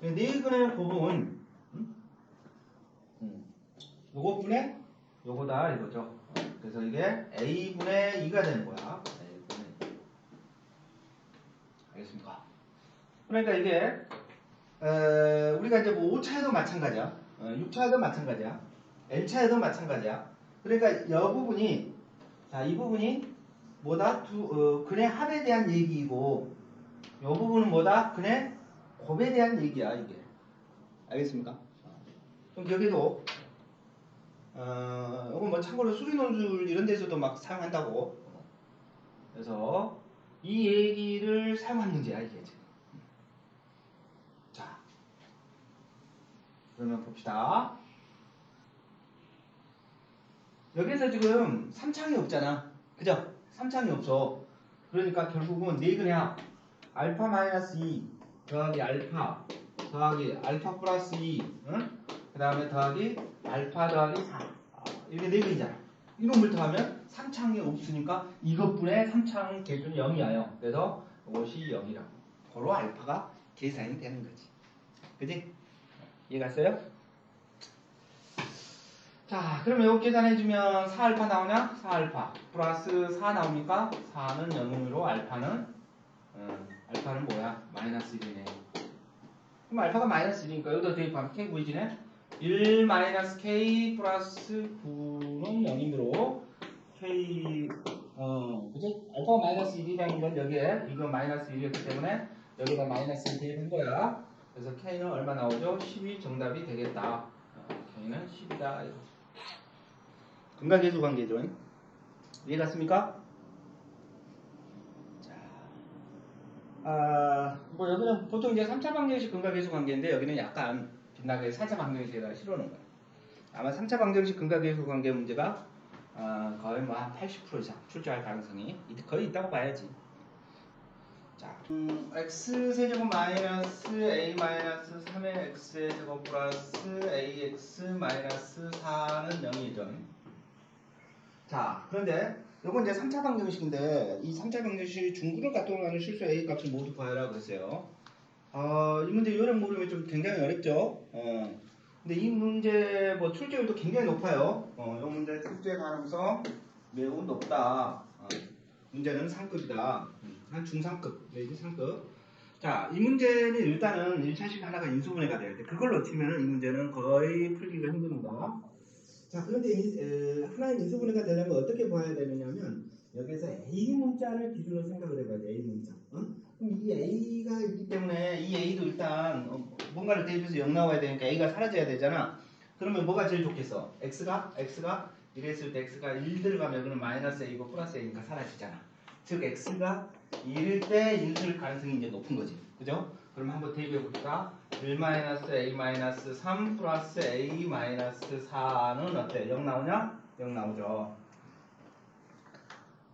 네 근의 곱은 요거분의 요거다 이거죠. 그래서 이게 a분의 2가 되는 거야. a분의 2. 알겠습니까? 그러니까 이게 우리가 이제 뭐 5차에도 마찬가지야. 6차에도 마찬가지야. n차에도 마찬가지야. 그러니까 이 부분이 자, 이 부분이 뭐다? 근의 합에 대한 얘기이고 이 부분은 뭐다? 근의 곱에 대한 얘기야, 이게. 알겠습니까? 그럼 여기도 이건 뭐 참고로 수리논술 이런 데서도 막 사용한다고. 그래서 이 얘기를 사용한 문제야, 이게 지금. 자, 그러면 봅시다. 여기서 지금 3창이 없잖아. 그죠? 3창이 없어. 그러니까 결국은 네 근의 합 알파 마이너스 2 더하기 알파 더하기 알파 플러스 2 그 다음에 더하기 알파 더하기 4 이렇게 네 근이잖아. 이놈을 더하면 3창이 없으니까 이것분의 3창 개수는 0이야 0. 그래서 이것이 0이라고. 바로 알파가 계산이 되는 거지. 그지? 이해갔어요? 자, 그럼 이거 계산해주면 4알파 나오냐? 4알파 플러스 4 나옵니까? 4는 0으로 알파는 뭐야? 마이너스 1이네. 그럼 알파가 마이너스 1이니까 여기다 대입하면 k 보이지네? 1 마이너스 k 플러스 9는 0이므로 k 그지? 알파가 마이너스 1이라는 건 여기에 이거 마이너스 1이었기 때문에 여기다 마이너스 1 대입한 거야. 그래서 k는 얼마 나오죠? 10이 정답이 되겠다. k는 10이다. 근각계수 관계죠. 이해 갔습니까? 뭐 여기는 보통 이제 3차 방정식 근각계수 관계인데 여기는 약간 빛나게 4차 방정식에다 실어놓은 거야. 아마 3차 방정식 근각계수 관계 문제가 거의 뭐 한 80% 이상 출제할 가능성이 거의 있다고 봐야지. 자, x 세제곱 마이너스 a 마이너스 3의 x의 제곱 플러스 ax 마이너스 4는 0이죠. 자, 그런데 요건 이제 3차 방정식인데 이 3차 방정식 중근을 갖도록 하는 실수 a 값을 모두 구하라고 그랬어요. 이 문제 요령 모르면 좀 굉장히 어렵죠. 근데 이 문제 뭐 출제율도 굉장히 높아요. 이 문제 출제 가능성 매우 높다. 문제는 상급이다. 한 중상급 내지 상급. 자, 이 문제는 일단은 1차식 하나가 인수분해가 돼야 돼. 그걸 놓치면 이 문제는 거의 풀기가 힘듭니다. 자, 그런데 하나의 인수분해가 되려면 어떻게 봐야 되느냐면 여기서 A 문자를 기준으로 생각을 해봐야 돼. A 문자. 그럼 이 A가 있기 때문에 이 A도 일단 뭔가를 대입해서 0 나와야 되니까 A가 사라져야 되잖아. 그러면 뭐가 제일 좋겠어? X가 이랬을 때 X가 1 들어가면 여기는 마이너스 A고 플러스 A니까 사라지잖아. 즉 X가 1일 때 인수일 가능성이 이제 높은 거지. 그죠? 그럼 한번 대입해 볼까? 1-A-3 플러스 A-4는 어때? 0 나오냐? 0 나오죠.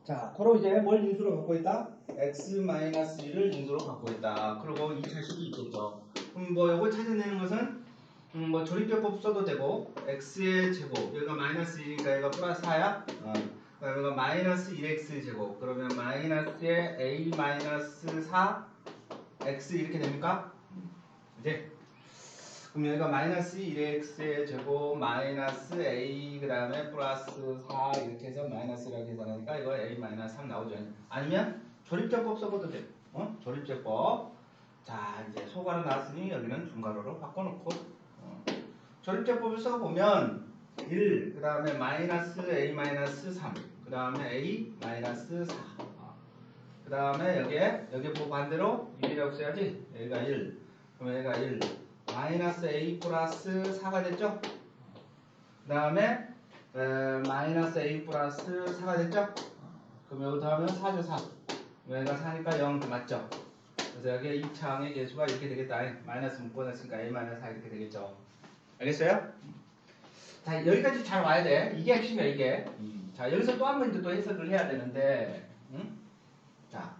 자, 그럼 이제 뭘 인수로 갖고 있다? X-1을 인수로 갖고 있다. 그리고 2차식이 있겠죠. 그럼 뭐 이거 찾아내는 것은 뭐 조립제법 써도 되고 X의 제곱 여기가 마이너스 1이니까 여기가 플러스 4야? 여기가 마이너스 1X 제곱 그러면 마이너스의 A-4 X 이렇게 됩니까? 이제 그럼 여기가 마이너스 1x의 제곱 마이너스 a 그 다음에 플러스 4 이렇게 해서 마이너스라고 계산하니까 이거 a 마이너스 3 나오죠. 아니면 조립제법 써봐도 돼. 조립제법. 자, 이제 소가로 나왔으니 여기는 중괄호로 바꿔놓고 조립제법을 써보면 1, 그 다음에 마이너스 a 마이너스 3, 그 다음에 a 마이너스 4. 그 다음에 여기에 보고 반대로 1이라고 써야지. 여기가 1. 그럼 여기가 1. 마이너스 a 플러스 4가 됐죠? 그 다음에 마이너스 a 플러스 4가 됐죠? 그럼 여기 더하면 4죠 4. 여기가 4니까 0 맞죠? 그래서 여기에 2차항의 계수가 이렇게 되겠다. 마이너스 묶어놨으니까 a 마이너스 4 이렇게 되겠죠. 알겠어요? 자, 여기까지 잘 와야 돼. 이게 핵심이야 이게. 자, 여기서 또 한 번 또 해석을 해야 되는데 자,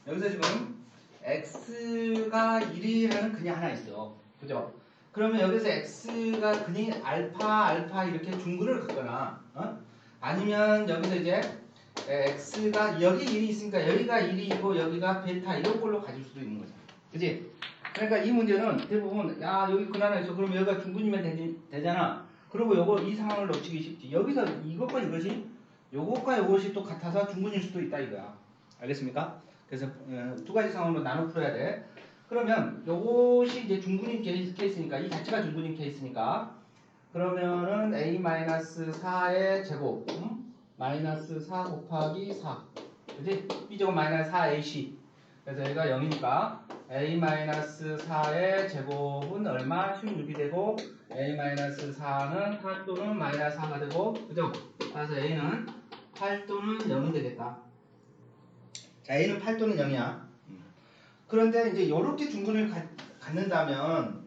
여기서 지금 x가 1이라는 근이 하나 있어. 그죠? 그러면 여기서 x가 근이 알파 이렇게 중근을 갖거나 아니면 여기서 이제 x가 여기 1이 있으니까 여기가 1이고 여기가 베타 이런 걸로 가질 수도 있는 거죠. 그지? 그러니까 이 문제는 대부분 야 여기 근 하나 있어. 그러면 여기가 중근이면 되잖아. 그리고 요거 이 상황을 놓치기 쉽지. 여기서 이것과 요것이 또 같아서 중근일 수도 있다 이거야. 알겠습니까? 그래서 두 가지 상황으로 나눠 풀어야 돼. 그러면 요것이 이제 중근인 케이스니까 이 자체가 중근인 케이스니까 그러면은 a-4의 제곱 마이너스 4 곱하기 4 그지? b제곱 마이너스 4ac 그래서 여기가 0이니까 a-4의 제곱은 얼마? 16이 되고 a-4는 8 또는 마이너스 4가 되고 그죠? 그래서 a는 8 또는 0이 되겠다. 자, a는 8 또는 0이야. 그런데 이제 요렇게 중근을 갖는다면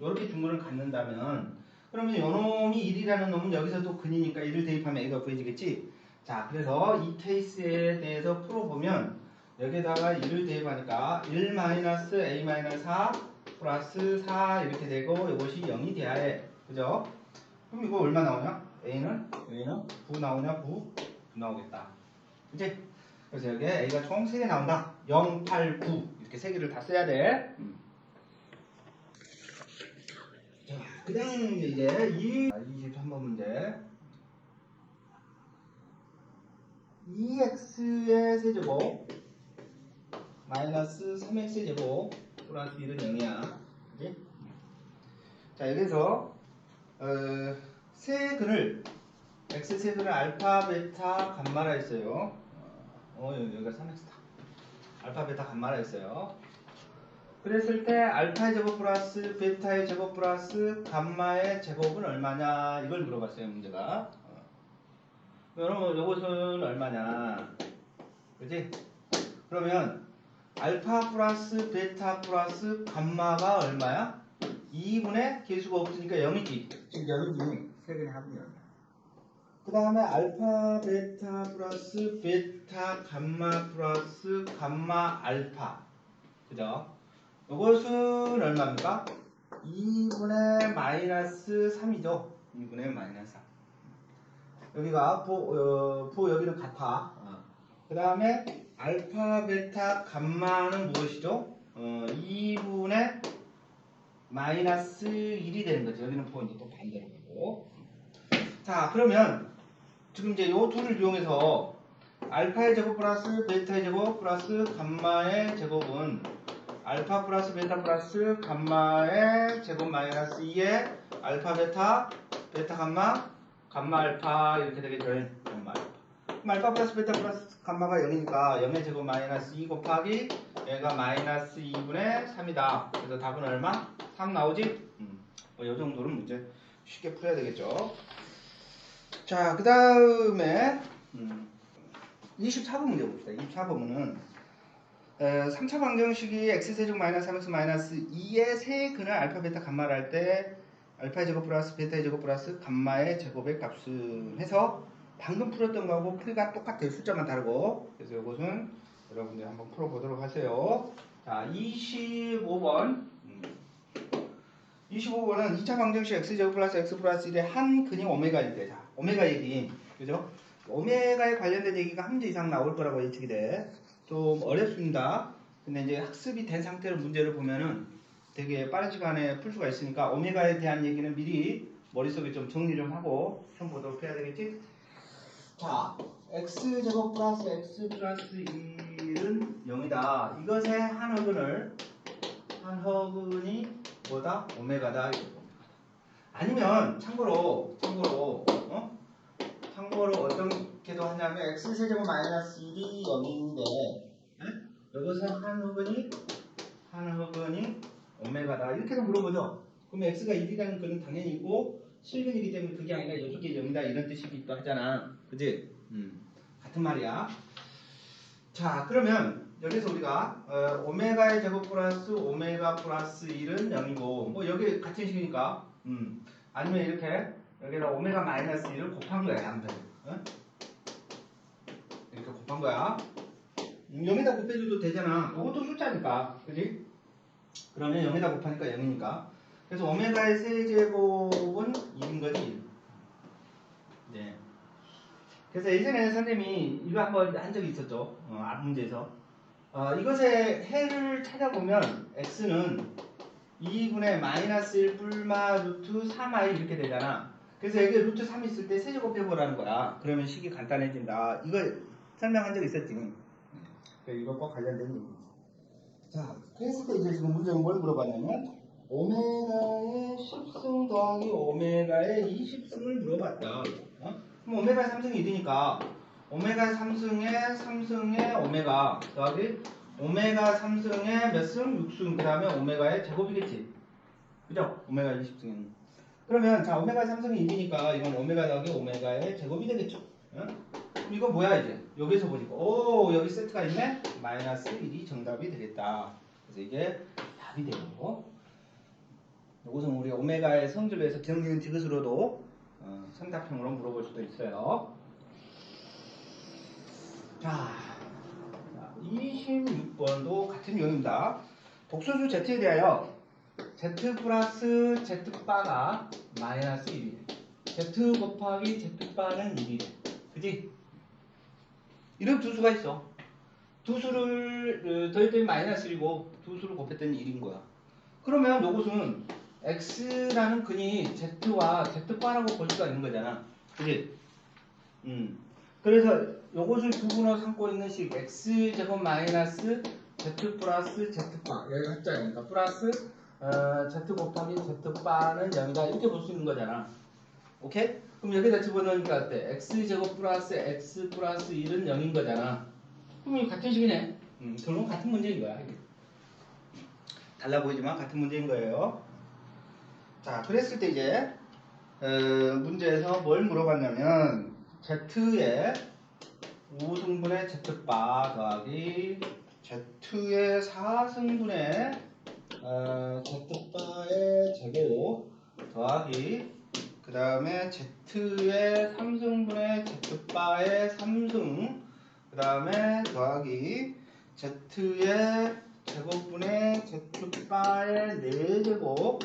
그러면 요 놈이 1이라는 놈은 여기서도 근이니까 1을 대입하면 a가 구해지겠지. 자, 그래서 이 케이스에 대해서 풀어보면 여기에다가 1을 대입하니까 1-a-4 플러스 4 이렇게 되고 이것이 0이 돼야 해. 그죠? 그럼 이거 얼마 나오냐? a는 9 나오냐? 9 나오겠다. 그치? 그래서 여기에 a가 총 3개 나온다. 0, 8, 9 이렇게 3개를 다 써야 돼. 자, 그 다음 이제 23번 문제. 2x의 세제곱 마이너스 3x의 제곱 플러스 1은 0이야. 그치? 자, 여기서 세근을 x 세근을 알파, 베타, 감마라 했어요. 여기가 3x다. 알파, 베타, 감마라 했어요. 그랬을 때 알파의 제곱 플러스 베타의 제곱 플러스 감마의 제곱은 얼마냐 이걸 물어봤어요 문제가. 여러분 이것은 얼마냐, 그지? 그러면 알파 플러스 베타 플러스 감마가 얼마야? 2분의 개수가 없으니까 0이지. 지금 0이지. 세근의 합이 0이야. 그 다음에 알파 베타 플러스 베타 감마 플러스 감마 알파, 그죠? 이것은 얼마입니까? 2분의 마이너스 3이죠. 2분의 마이너스 3. 여기가 여기는 같아. 그 다음에 알파, 베타, 감마는 무엇이죠? 2분의 마이너스 1이 되는 거죠. 여기는 이제 또 반대로 가고. 자, 그러면 지금 이제 요 툴을 이용해서 알파의 제곱 플러스 베타의 제곱 플러스 감마의 제곱은 알파 플러스 베타 플러스 감마의 제곱 마이너스 2에 알파 베타 베타 감마 감마 알파 이렇게 되겠죠. 감마 알파. 그럼 알파 플러스 베타 플러스 감마가 0이니까 0의 제곱 마이너스 2 곱하기 얘가 마이너스 2분의 3이다. 그래서 답은 얼마? 3 나오지? 이 정도는 문제 쉽게 풀어야 되겠죠. 자, 그 다음에 24번 문제 봅시다. 24번은 3차 방정식이 x세제곱 마이너스 3x 마이너스 2의 세근을 알파 베타 감마를 할 때 알파의 제곱 플러스 베타의 제곱 플러스 감마의 제곱의 값을 해서 방금 풀었던 거하고 풀이가 똑같아요. 숫자만 다르고. 그래서 이것은 여러분들 한번 풀어보도록 하세요. 자, 25번 25번은 2차 방정식 x제곱 플러스 x 플러스 1의 한 근이 오메가일 때, 자, 오메가 얘기, 그죠? 오메가에 관련된 얘기가 한 문제 이상 나올 거라고 예측이 돼. 좀 어렵습니다. 근데 이제 학습이 된 상태로 문제를 보면은 되게 빠른 시간에 풀 수가 있으니까 오메가에 대한 얘기는 미리 머릿속에 좀 정리 좀 하고 시험 보도록 해야 되겠지? 자, x제곱 플러스 x 플러스 1은 0이다. 이것의 한 허근이 뭐다? 오메가다. 아니면 참고로 어떻게도 하냐면 x세제곱 마이너스 1이 0인데 이것은 한 허근이 오메가다. 이렇게도 물어보죠. 그럼 x가 1이라는 거는 당연히 있고 실근이기 때문에 그게 아니라 이쪽이 0이다 이런 뜻이기도 하잖아. 그지? 같은 말이야. 자, 그러면 여기서 우리가 오메가의 제곱 플러스 오메가 플러스 1은 0이고 뭐 여기 같은 식이니까 아니면 이렇게 여기다 오메가 마이너스 1을 곱한 거야. 안 돼. 이렇게 곱한 거야. 0에다 곱해줘도 되잖아. 이것도 숫자니까. 그지? 그러면 0에다 곱하니까 0이니까. 그래서 오메가의 세제곱은 1인 거지. 네. 그래서 예전에 선생님이 이거 한번 한 적이 있었죠. 앞 문제에서. 이것의 해를 찾아보면 x는 2분의 마이너스 1 뿔마 루트 3i 이렇게 되잖아. 그래서 여기 루트 3 있을 때 세제곱 해보라는 거야. 그러면 식이 간단해진다. 이거 설명한 적 있었지. 이것과 관련된 얘기. 자, 그랬을 때 이제 지금 문제는 뭘 물어봤냐면 오메가의 10승 더하기 오메가의 20승을 물어봤다. 그럼 오메가 3승이 1이니까 오메가 3승의 오메가 더하기 오메가 3승의 몇 승? 6승. 그 다음에 오메가의 제곱이겠지. 그죠? 오메가 20승은. 그러면 자 오메가 3승이 1이니까 이건 오메가 더하기 오메가의 제곱이 되겠죠. 그럼 이거 뭐야 이제? 여기서 보니까 오 여기 세트가 있네? 마이너스 1이 정답이 되겠다. 그래서 이게 답이 되고 이것은 우리 오메가의 성질에서 정리는 디귿으로도 삼각형으로 물어볼 수도 있어요. 자, 26번도 같은 유형입니다. 독소수 Z에 대하여 Z 플러스 Z바가 마이너스 1이래. Z 곱하기 Z바는 1이래. 그지? 이런 두 수가 있어. 두 수를 더했더니 마이너스 1이고 두 수를 곱했더니 1인 거야. 그러면 이것은 X라는 근이 Z와 Z바라고 볼 수가 있는 거잖아. 그지? 그래서 요것을 두 분호 삼고 있는 식 x제곱 마이너스 z 플러스 z바 여기가 합자니까 플러스 z 곱하기 z바는 0이다 이렇게 볼 수 있는 거잖아. 오케이? 그럼 여기다 집어넣으니까 어때? x제곱 플러스 x 플러스 1은 0인 거잖아. 그럼 이거 같은 식이네. 결국 같은 문제인 거야. 이게. 달라 보이지만 같은 문제인 거예요. 자, 그랬을 때 이제 문제에서 뭘 물어봤냐면 z의 5승분의 z바 더하기 z의 4승분의 z바의 제곱 더하기 그 다음에 z의 3승분의 z바의 3승 그 다음에 더하기 z의 제곱분의 z바의 4제곱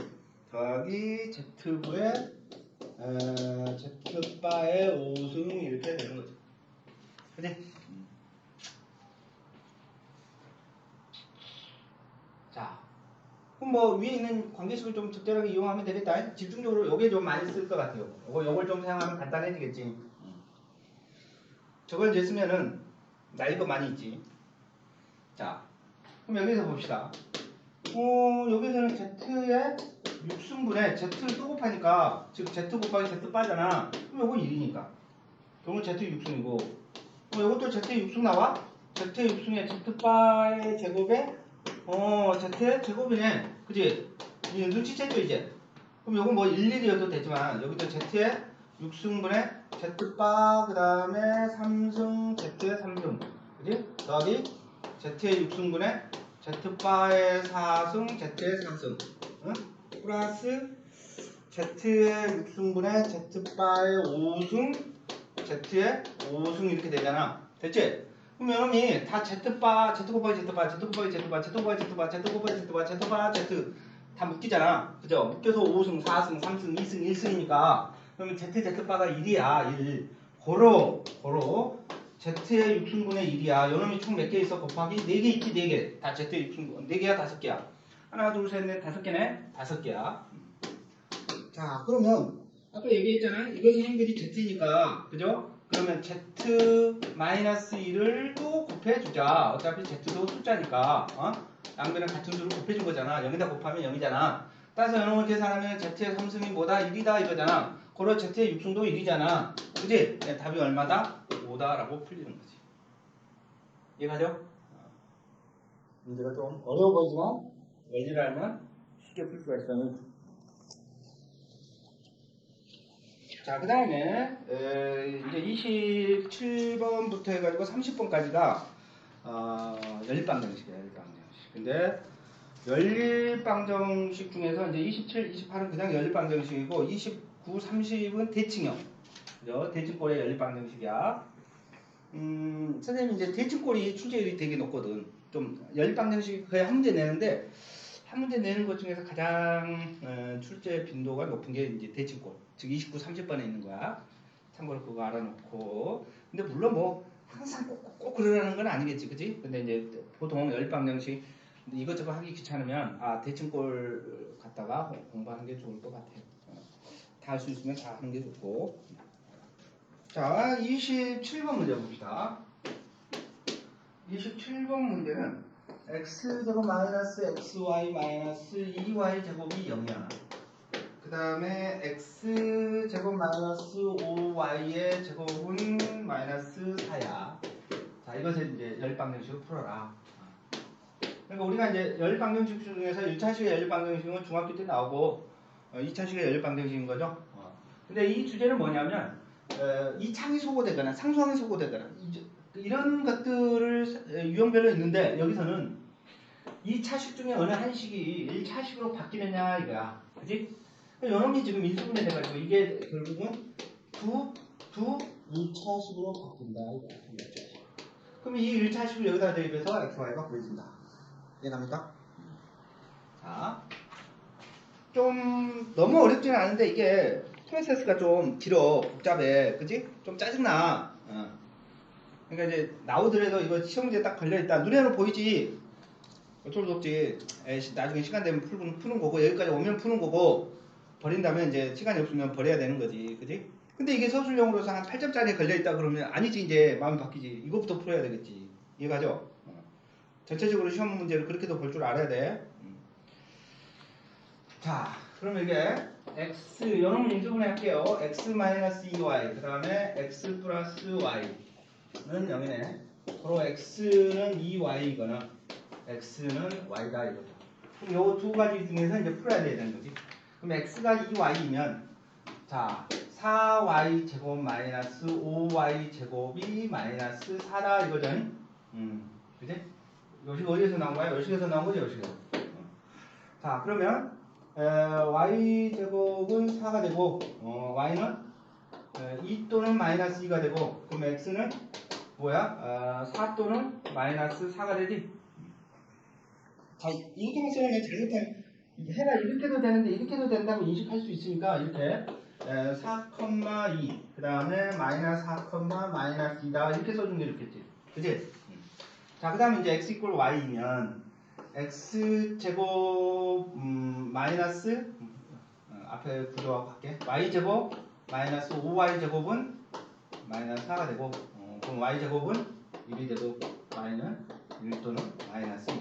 더하기 z분의 z바의 5승 이렇게 되는 거죠. 그치? 자, 그럼 뭐 위에 있는 관계식을 좀 적절하게 이용하면 되겠다. 집중적으로 요게 좀 많이 쓸 것 같아요. 요걸 좀 사용하면 간단해지겠지. 저걸 이제 쓰면은 나이 거 많이 있지. 자, 그럼 여기서 봅시다. 여기서는 z의 6승분에 z를 또 곱하니까 즉 z 곱하기 z 빠잖아. 그럼 요거 1이니까. 그러면 z 6승이고 요것도 z의 6승 나와? z의 6승에 z바의 제곱에 z의 제곱이네. 그지? 눈치챘죠 이제? 그럼 요건 뭐 일일이어도 되지만 여기도 z의 6승분의 z바 그 다음에 3승 z의 3승 그지? 더하기 z의 6승분의 z바의 4승 z의 4승 응? 플러스 z의 6승분의 z바의 5승 z의 5승 이렇게 되잖아. 됐지? 그럼 여러분이 다 z바, z 곱하기 z바, z 곱하기 z바, z 곱하기 z바, z 곱하기 z바, z바, z 다 묶이잖아. 그죠? 묶여서 5승, 4승, 3승, 2승, 1승이니까 그러면 z, z바가 1이야. 1. 고로 z의 6승분의 1이야. 요놈이 총 몇 개 있어? 곱하기 4개 있지? 4개. 다 z의 6승분. 4개야? 5개야? 하나, 둘, 셋, 넷, 5개네? 5개야. 자, 그러면 아까 얘기했잖아. 이것이 행글이 z니까. 그죠? 그러면 z-1을 또 곱해주자. 어차피 z도 숫자니까. 양변은 같은 수를 곱해준 거잖아. 0에다 곱하면 0이잖아. 따라서 이놈을 계산하면 z의 3승이 뭐다? 1이다 이거잖아. 그러 z의 6승도 1이잖아. 그지? 네, 답이 얼마다? 5다라고 풀리는 거지. 이해가죠? 문제가 좀 어려워 보이지만 원리를 알면 쉽게 풀 수가 있어요. 자, 그 다음에 이제 27번부터 해가지고 30번까지가 연립방정식이에요. 연립방정식. 근데 연립방정식 중에서 이제 27, 28은 그냥 연립방정식이고 29, 30은 대칭형. 그죠? 대칭꼴의 연립방정식이야. 선생님이 이제 대칭꼴이 출제율이 되게 높거든. 좀 연립방정식 거의 한 문제 내는데 한 문제 내는 것 중에서 가장 출제 빈도가 높은 게 이제 대칭꼴. 즉 29, 30번에 있는 거야. 참고로 그거 알아놓고. 근데 물론 뭐 항상 꼭 그러라는 건 아니겠지, 그지? 근데 이제 보통 연립방정식 이것저것 하기 귀찮으면 대칭꼴 갖다가 공부하는 게 좋을 것 같아요. 다 할 수 있으면 다 하는 게 좋고. 자, 27번 문제 봅시다. 27번 문제는 x제곱 마이너스 xy 마이너스 2y 제곱이 0이야. 그 다음에 x제곱 마이너스 5y의 제곱은 마이너스 4야. 자, 이것을 이제 연립방정식으로 풀어라. 그러니까 우리가 이제 연립방정식 중에서 1차식의 연립방정식은 중학교 때 나오고 2차식의 연립방정식인 거죠. 근데 이 주제는 뭐냐면 이차항이 소거되거나 상수항이 소거되거나 이런 것들을 유형별로 있는데 여기서는 이 차식 중에 어느 한 식이 1차식으로 바뀌느냐 이거야. 그지? 요놈이 지금 인수분해 돼가지고 이게 결국은 두 2차식으로 바뀐다 이거야. 그럼 이 1차식을 여기다 대입해서 xy가 구해진다. 이해갑니까? 자, 좀 너무 어렵지는 않은데 이게 프로세스가 좀 길어, 복잡해, 그지? 좀 짜증나. 그러니까 이제 나오더라도 이거 시험 문제 딱 걸려있다. 눈에는 보이지? 어쩔 수 없지. 나중에 시간 되면 푸는 거고, 여기까지 오면 푸는 거고, 버린다면 이제 시간이 없으면 버려야 되는 거지, 그지? 근데 이게 서술형으로서 한 8점짜리 걸려있다 그러면 아니지, 이제 마음이 바뀌지. 이것부터 풀어야 되겠지. 이해가죠? 전체적으로 시험 문제를 그렇게도 볼 줄 알아야 돼. 자, 그럼 이게 x, 요놈은 인수분해 할게요. x-2y, 그 다음에 x 플러스 y는 0이네. 바로 x는 2y이거나 x는 y다 이거죠. 그럼 요 두 가지 중에서 이제 풀어야 되는 거지. 그럼 x가 2y이면 자, 4y 제곱 마이너스 5y 제곱이 마이너스 4다 이거죠. 그지? 요식 어디에서 나온 거야? 요식에서 나온 거지, 요식에서. 자, 그러면 y 제곱은 4가 되고 y는 2 또는 마이너스 2가 되고, 그럼 x는 뭐야? 4 또는 마이너스 4가 되지. 자, 이렇게만 쓰면 잘못하면 해가 이렇게도 되는데 이렇게도 된다고 인식할 수 있으니까 이렇게 4,2 그 다음에 마이너스 4, 마이너스 2다 이렇게 써준 게 좋겠지. 그지? 자, 그 다음에 이제 x 이퀄 y이면 x 제곱 마이너스 앞에 구조하고 갈게. y 제곱 마이너스 5y 제곱은 마이너스 4가 되고 그럼 y 제곱은 1이 되고 y는 1 또는 마이너스 2.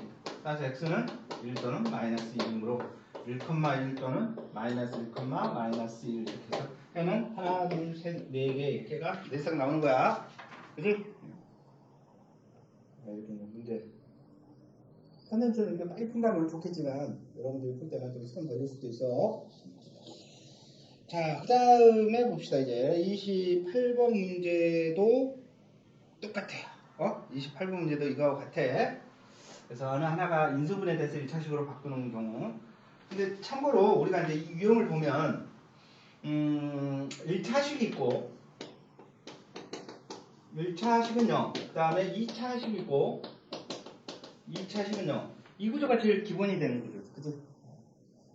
따라서 x는 1 또는 마이너스 2이므로 1,1 또는 마이너스 1, 마이너스 1 이렇게 해서 해는 하나, 둘, 셋, 네 개 이렇게가 네 쌍 나오는 거야. 그지? 이렇게 문제. 선생님처럼 이렇게 빨리 푼다면 좋겠지만 여러분들이 풀 때가 좀 시간 걸릴 수도 있어. 자, 그 다음에 봅시다. 이제 28번 문제도 똑같아요. 28번 문제도 이거하고 같아. 그래서 어느 하나가 인수분해 돼서 1차식으로 바꾸는 경우. 근데 참고로 우리가 이제 이 유형을 보면 1차식이 있고 1차식은 0, 그 다음에 2차식이 있고 2차식은 0. 이 구조가 제일 기본이 되는 거죠. 그죠?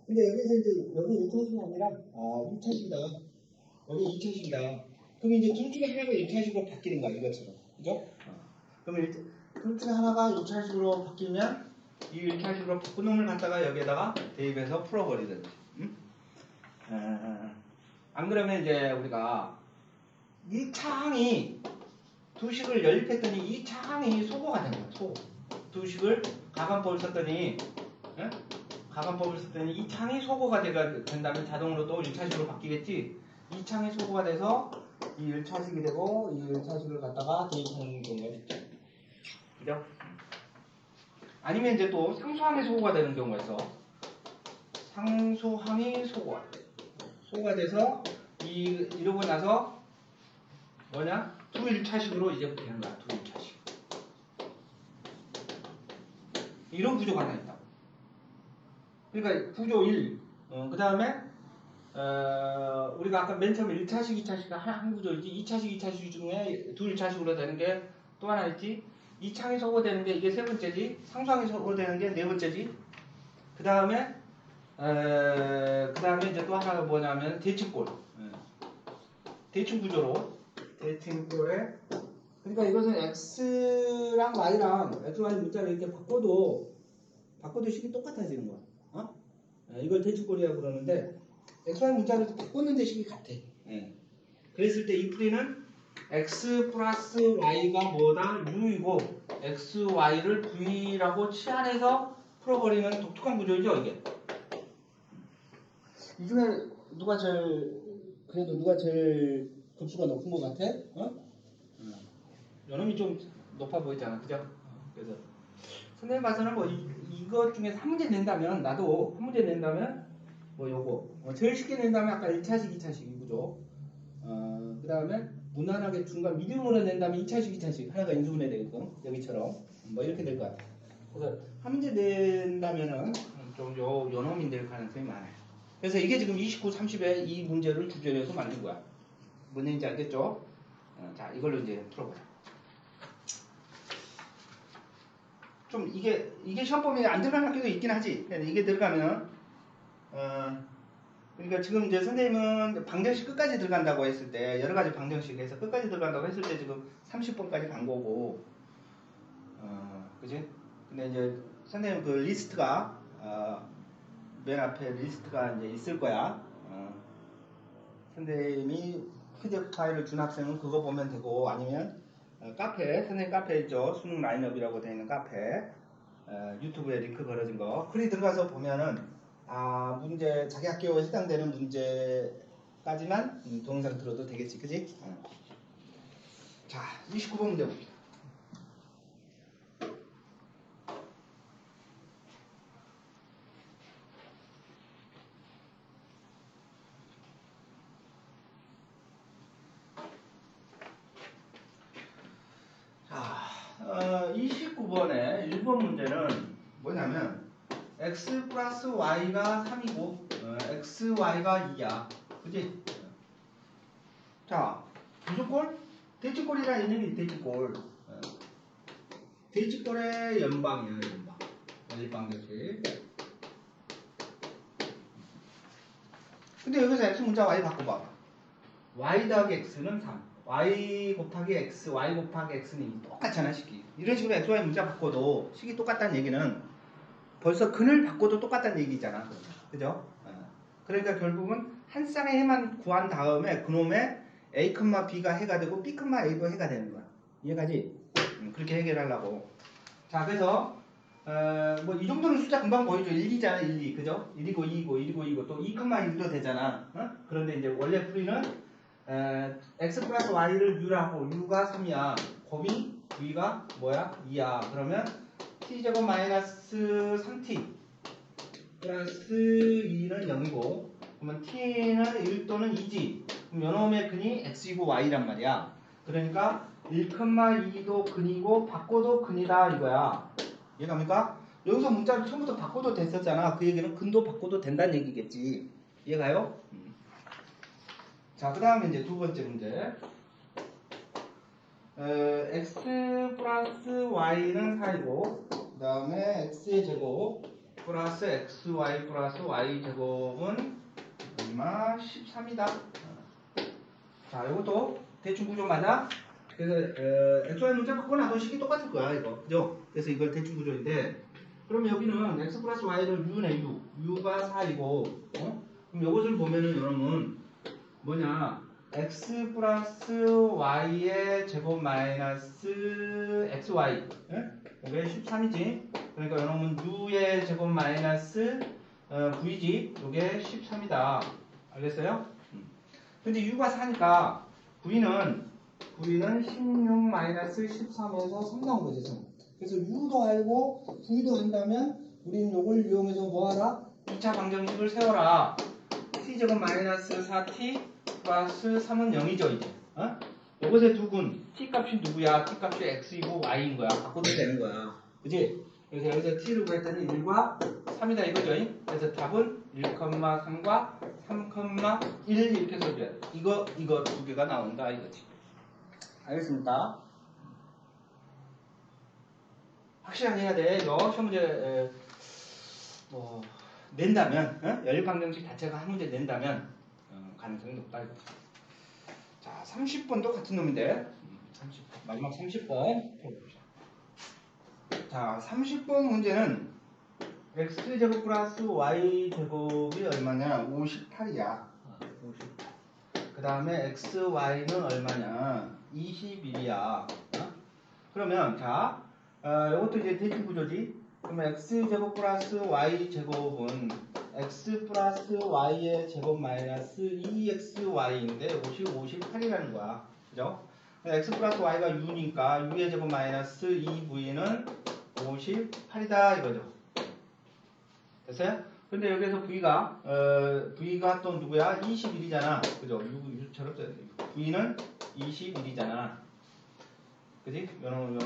근데 여기서 이제 여기 1차식이 아니라 1차식이다. 여기 2차식이다. 그럼 이제 둘 중에 하나가 1차식으로 바뀌는 거야. 이것처럼. 그죠? 그럼 둘 중에 하나가 1차식으로 바뀌면 이 1차식으로 바꾼 놈을 갖다가 여기에다가 대입해서 풀어버리든지. 안 그러면 이제 우리가 이 차항이 두 식을 연립했더니 이 차항이 소거가 된 거야. 소거. 두 식을 가관법을 썼더니 가관법을 썼더니 이 창이 소거가 된다면 자동으로 또 1차식으로 바뀌겠지. 이 창이 소거가 돼서 이 1차식이 되고 이 1차식을 갖다가 대입하는 경우가 있죠. 그죠? 아니면 이제 또 상수항이 소거가 되는 경우가 있어. 상수항이 소거가 돼. 소거가 돼서 이러고 나서 뭐냐? 두 1차식으로 이제부터 되는 거야. 두 1차식. 이런 구조가 하나 있다. 그러니까 구조 1. 그 다음에 우리가 아까 맨 처음에 1차식, 2차식 한 구조이지. 2차식, 2차식 중에 두 1차식으로 되는 게 또 하나 있지. 2창이 소거되는 게 이게 세 번째지. 상수항이 소거되는 게 네 번째지. 그 다음에 이제 또 하나가 뭐냐면 대칭골. 대칭 구조로 대칭골에 그러니까 이것은 x랑 y랑 x, y 문자를 이렇게 바꿔도 식이 똑같아지는 거야. 이걸 대칭골이라고 그러는데 x, y 문자를 바꿨는데 식이 같아. 그랬을 때 이 풀이는 x 플러스 y가 뭐다? u이고 x, y를 v라고 치환해서 풀어버리는 독특한 구조이죠 이게. 이 중에 누가 제일 급수가 높은 것 같아? 요놈이 좀 높아 보이잖아, 그죠? 그래서 선생님 봐서는 뭐 이것 중에서 한 문제 낸다면 나도 한 문제 낸다면 뭐 요거 제일 쉽게 낸다면 아까 1차식, 2차식 이 구조. 그 다음에 무난하게 중간 미디움으로 낸다면 2차식, 2차식 하나가 인수분해 되거든. 여기처럼 뭐 이렇게 될 것 같아. 그래서 한 문제 낸다면은 좀 요 놈이 될 가능성이 많아요. 그래서 이게 지금 29, 30에 이 문제를 주제로 해서 만든 거야. 뭔 얘기인지 알겠죠? 자, 이걸로 이제 풀어보자. 좀 이게 시험범위에 안 들어가는 학교도 있긴 하지. 이게 들어가면 그러니까 지금 이제 선생님은 방정식 끝까지 들어간다고 했을 때 여러 가지 방정식에서 끝까지 들어간다고 했을 때 지금 30번까지 간 거고, 그지? 근데 이제 선생님 그 리스트가 맨 앞에 리스트가 이제 있을 거야. 선생님이 PDF 파일을 준 학생은 그거 보면 되고 아니면 카페 선생님 카페 있죠. 수능 라인업이라고 되어 있는 카페 유튜브에 링크 걸어진 거 글이 들어가서 보면은 문제 자기 학교에 해당되는 문제까지만 동영상 들어도 되겠지, 그지? 자, 29번 문제 봅시다. 자, 29번의 1번 문제는 뭐냐면 x 플러스 y가 3이고 xy가 2야. 그지? 자, 무조건 대칭골이라 있는 게 대칭골. 대칭골의 연방이야, 연방. 일방대칭. 근데 여기서 x 문자 y 바꿔봐. y 더하기 x는 3. y 곱하기 x, y 곱하기 x는 똑같잖아, 식이. 이런 식으로 x, y 문자 바꿔도 식이 똑같다는 얘기는 벌써 근을 바꿔도 똑같다는 얘기잖아. 그죠? 그러니까 결국은 한 쌍의 해만 구한 다음에 그놈의 a, b가 해가 되고 b, a도 해가 되는 거야. 이해가지? 그렇게 해결하려고. 자, 그래서 뭐 이 정도는 숫자 금방 보이죠. 1, 2잖아, 1, 2. 그죠? 1이고 2이고 1이고 2고 또 2, 1도 되잖아. 그런데 이제 원래 풀이는 x 플러스 y를 u라고 u가 3이야. 곱이 v가 뭐야? 2야. 그러면 t제곱 마이너스 3t 플러스 2는 0이고 그러면 t는 1 또는 2지. 그럼 요놈의 근이 x이고 y란 말이야. 그러니까 1,2도 근이고 바꿔도 근이다 이거야. 이해갑니까? 여기서 문자를 처음부터 바꿔도 됐었잖아. 그 얘기는 근도 바꿔도 된다는 얘기겠지. 이해가요? 자, 그 다음에 이제 두 번째 문제. x 플러스 y는 4이고 그 다음에 x의 제곱 플러스 xy 플러스 y 제곱은 얼마? 13이다. 자, 이것도 대충 구조 맞아? 그래서 xy 문자 바꿔놔도 식이 똑같을 거야 이거, 그죠? 그래서 이걸 대충 구조인데 그러면 여기는 x 플러스 y는 u네 u가 4이고 그럼 이것을 보면은 여러분 뭐냐 x 플러스 y의 제곱 마이너스 xy 이게 13이지. 그러니까 여러분 u의 제곱 마이너스 v지. 이게 13이다. 알겠어요? 근데 u가 4니까 v는 16 마이너스 13에서 3 나온 거지. 3. 그래서 u도 알고 v도 안다면 우리는 이걸 이용해서 뭐하라? 2차 방정식을 세워라. t제곱 마이너스 4t 플러스 3은 0이죠 이제. 이것의 두 근 t 값이 누구야? t 값이 x이고 y인 거야. 바꿔도 되는 거야. 그지? 그래서 여기서 t를 구했더니 1과 3이다 이거죠. 그래서 답은 1,3과 3,1 이렇게 써줘야 돼. 이거 두 개가 나온다 이거지. 알겠습니까? 확실하게 해야 돼. 이거 시험 문제 낸다면 연립 방정식 자체가 한 문제 낸다면 가능성이 높다 이거. 자, 30번도 같은 놈인데 30번 마지막 30번 자, 30번 문제는 x제곱 플러스 y제곱이 얼마냐? 58이야. 58. 그 다음에 xy는 얼마냐? 21이야. 그러면 자, 이것도 이제 대칭 구조지. 그러면 x제곱 플러스 y제곱은 x 플러스 y의 제곱 마이너스 2xy인데 58이라는 거야. 그죠? x 플러스 y가 u니까 u의 제곱 마이너스 2v는 58이다 이거죠. 됐어요? 근데 여기서 v가 또 누구야? 21이잖아. 그죠? u처럼 써야 돼. v는 21이잖아. 그지? 요놈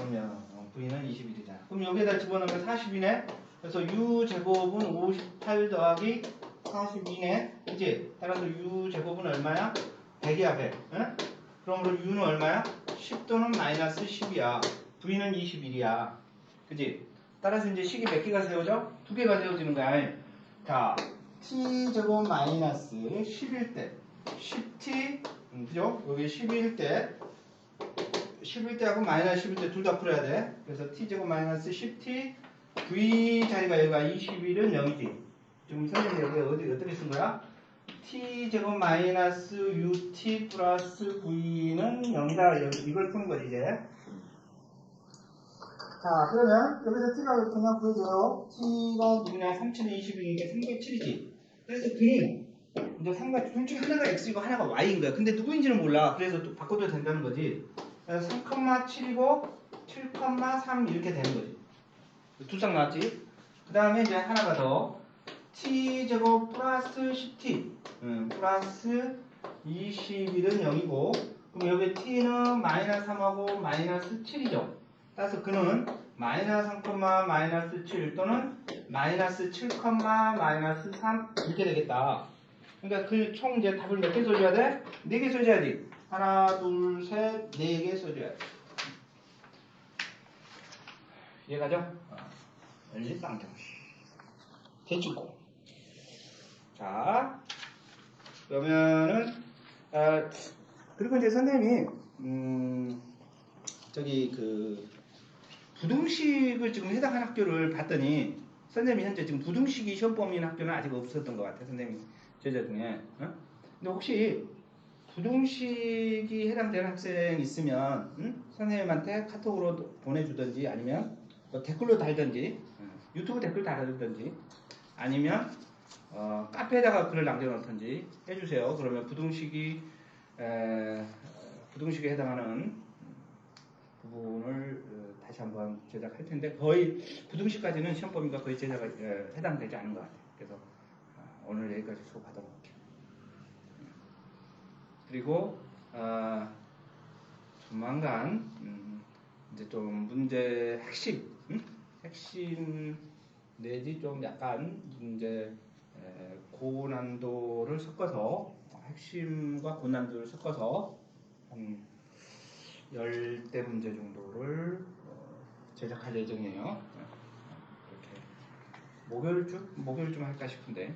v는 21이잖아. 그럼 여기에다 집어넣으면 40이네. 그래서 u 제곱은 58 더하기 42네. 그지? 따라서 u 제곱은 얼마야? 100이야 100. 응? 그러므로 u는 얼마야? 10 또는 마이너스 10이야. v는 21이야. 그지? 따라서 이제 식이 몇 개가 세워져? 두 개가 세워지는 거야. 자, t 제곱 마이너스 10일 때 10t 그죠? 여기 10일 때 11대하고 마이너스 11대 둘 다 풀어야 돼. 그래서 t제곱 마이너스 10t v 자리가 여기가 21은 0이지. 지금 선생님이 여기 어떻게 쓴 거야? t 제곱 마이너스 ut 플러스 v는 0이다. 이걸 푸는 거지 이제. 자, 그러면 여기서 t가 그냥 보여줘요. t가 누구냐? 3020이니까 307이지. 그래서 그는 이제 3과 둘 중에 하나가 x이고 하나가 y인 거야. 근데 누구인지는 몰라. 그래서 또 바꿔도 된다는 거지. 3,7이고 7,3 이렇게 되는 거지. 두 쌍 나왔지? 그 다음에 이제 하나가 더 t 제곱 플러스 10t 플러스 21은 0이고 그럼 여기 t는 마이너스 3하고 마이너스 7이죠. 따라서 그는 마이너스 3, 마이너스 7 또는 마이너스 7, 마이너스 3 이렇게 되겠다. 그러니까 그 총 이제 답을 몇 개 써줘야 돼? 4개 써줘야지. 하나, 둘, 셋, 4개 써줘야 돼. 이해가죠? 연립방정 대축고. 자, 그러면은 그리고 이제 선생님이 저기 그 부등식을 지금 해당하는 학교를 봤더니 선생님이 현재 지금 부등식이 시험 범위인 학교는 아직 없었던 것 같아요. 선생님 제자 중에. 어? 근데 혹시 부등식이 해당되는 학생 있으면 선생님한테 카톡으로 보내주든지 아니면 뭐 댓글로 달든지 유튜브 댓글 달아주든지 아니면 카페에다가 글을 남겨놓든지 해주세요. 그러면 부등식에 해당하는 부분을 다시 한번 제작할 텐데 거의 부등식까지는 시험 범위가 거의 제작가 해당되지 않은 것 같아요. 그래서 오늘 여기까지 수업하도록 할게요. 그리고 조만간 이제 좀 문제 핵심 내지 좀 약간 문제 고난도를 섞어서 핵심과 고난도를 섞어서 한 10대 문제 정도를 제작할 예정이에요. 이렇게 목요일쯤 할까 싶은데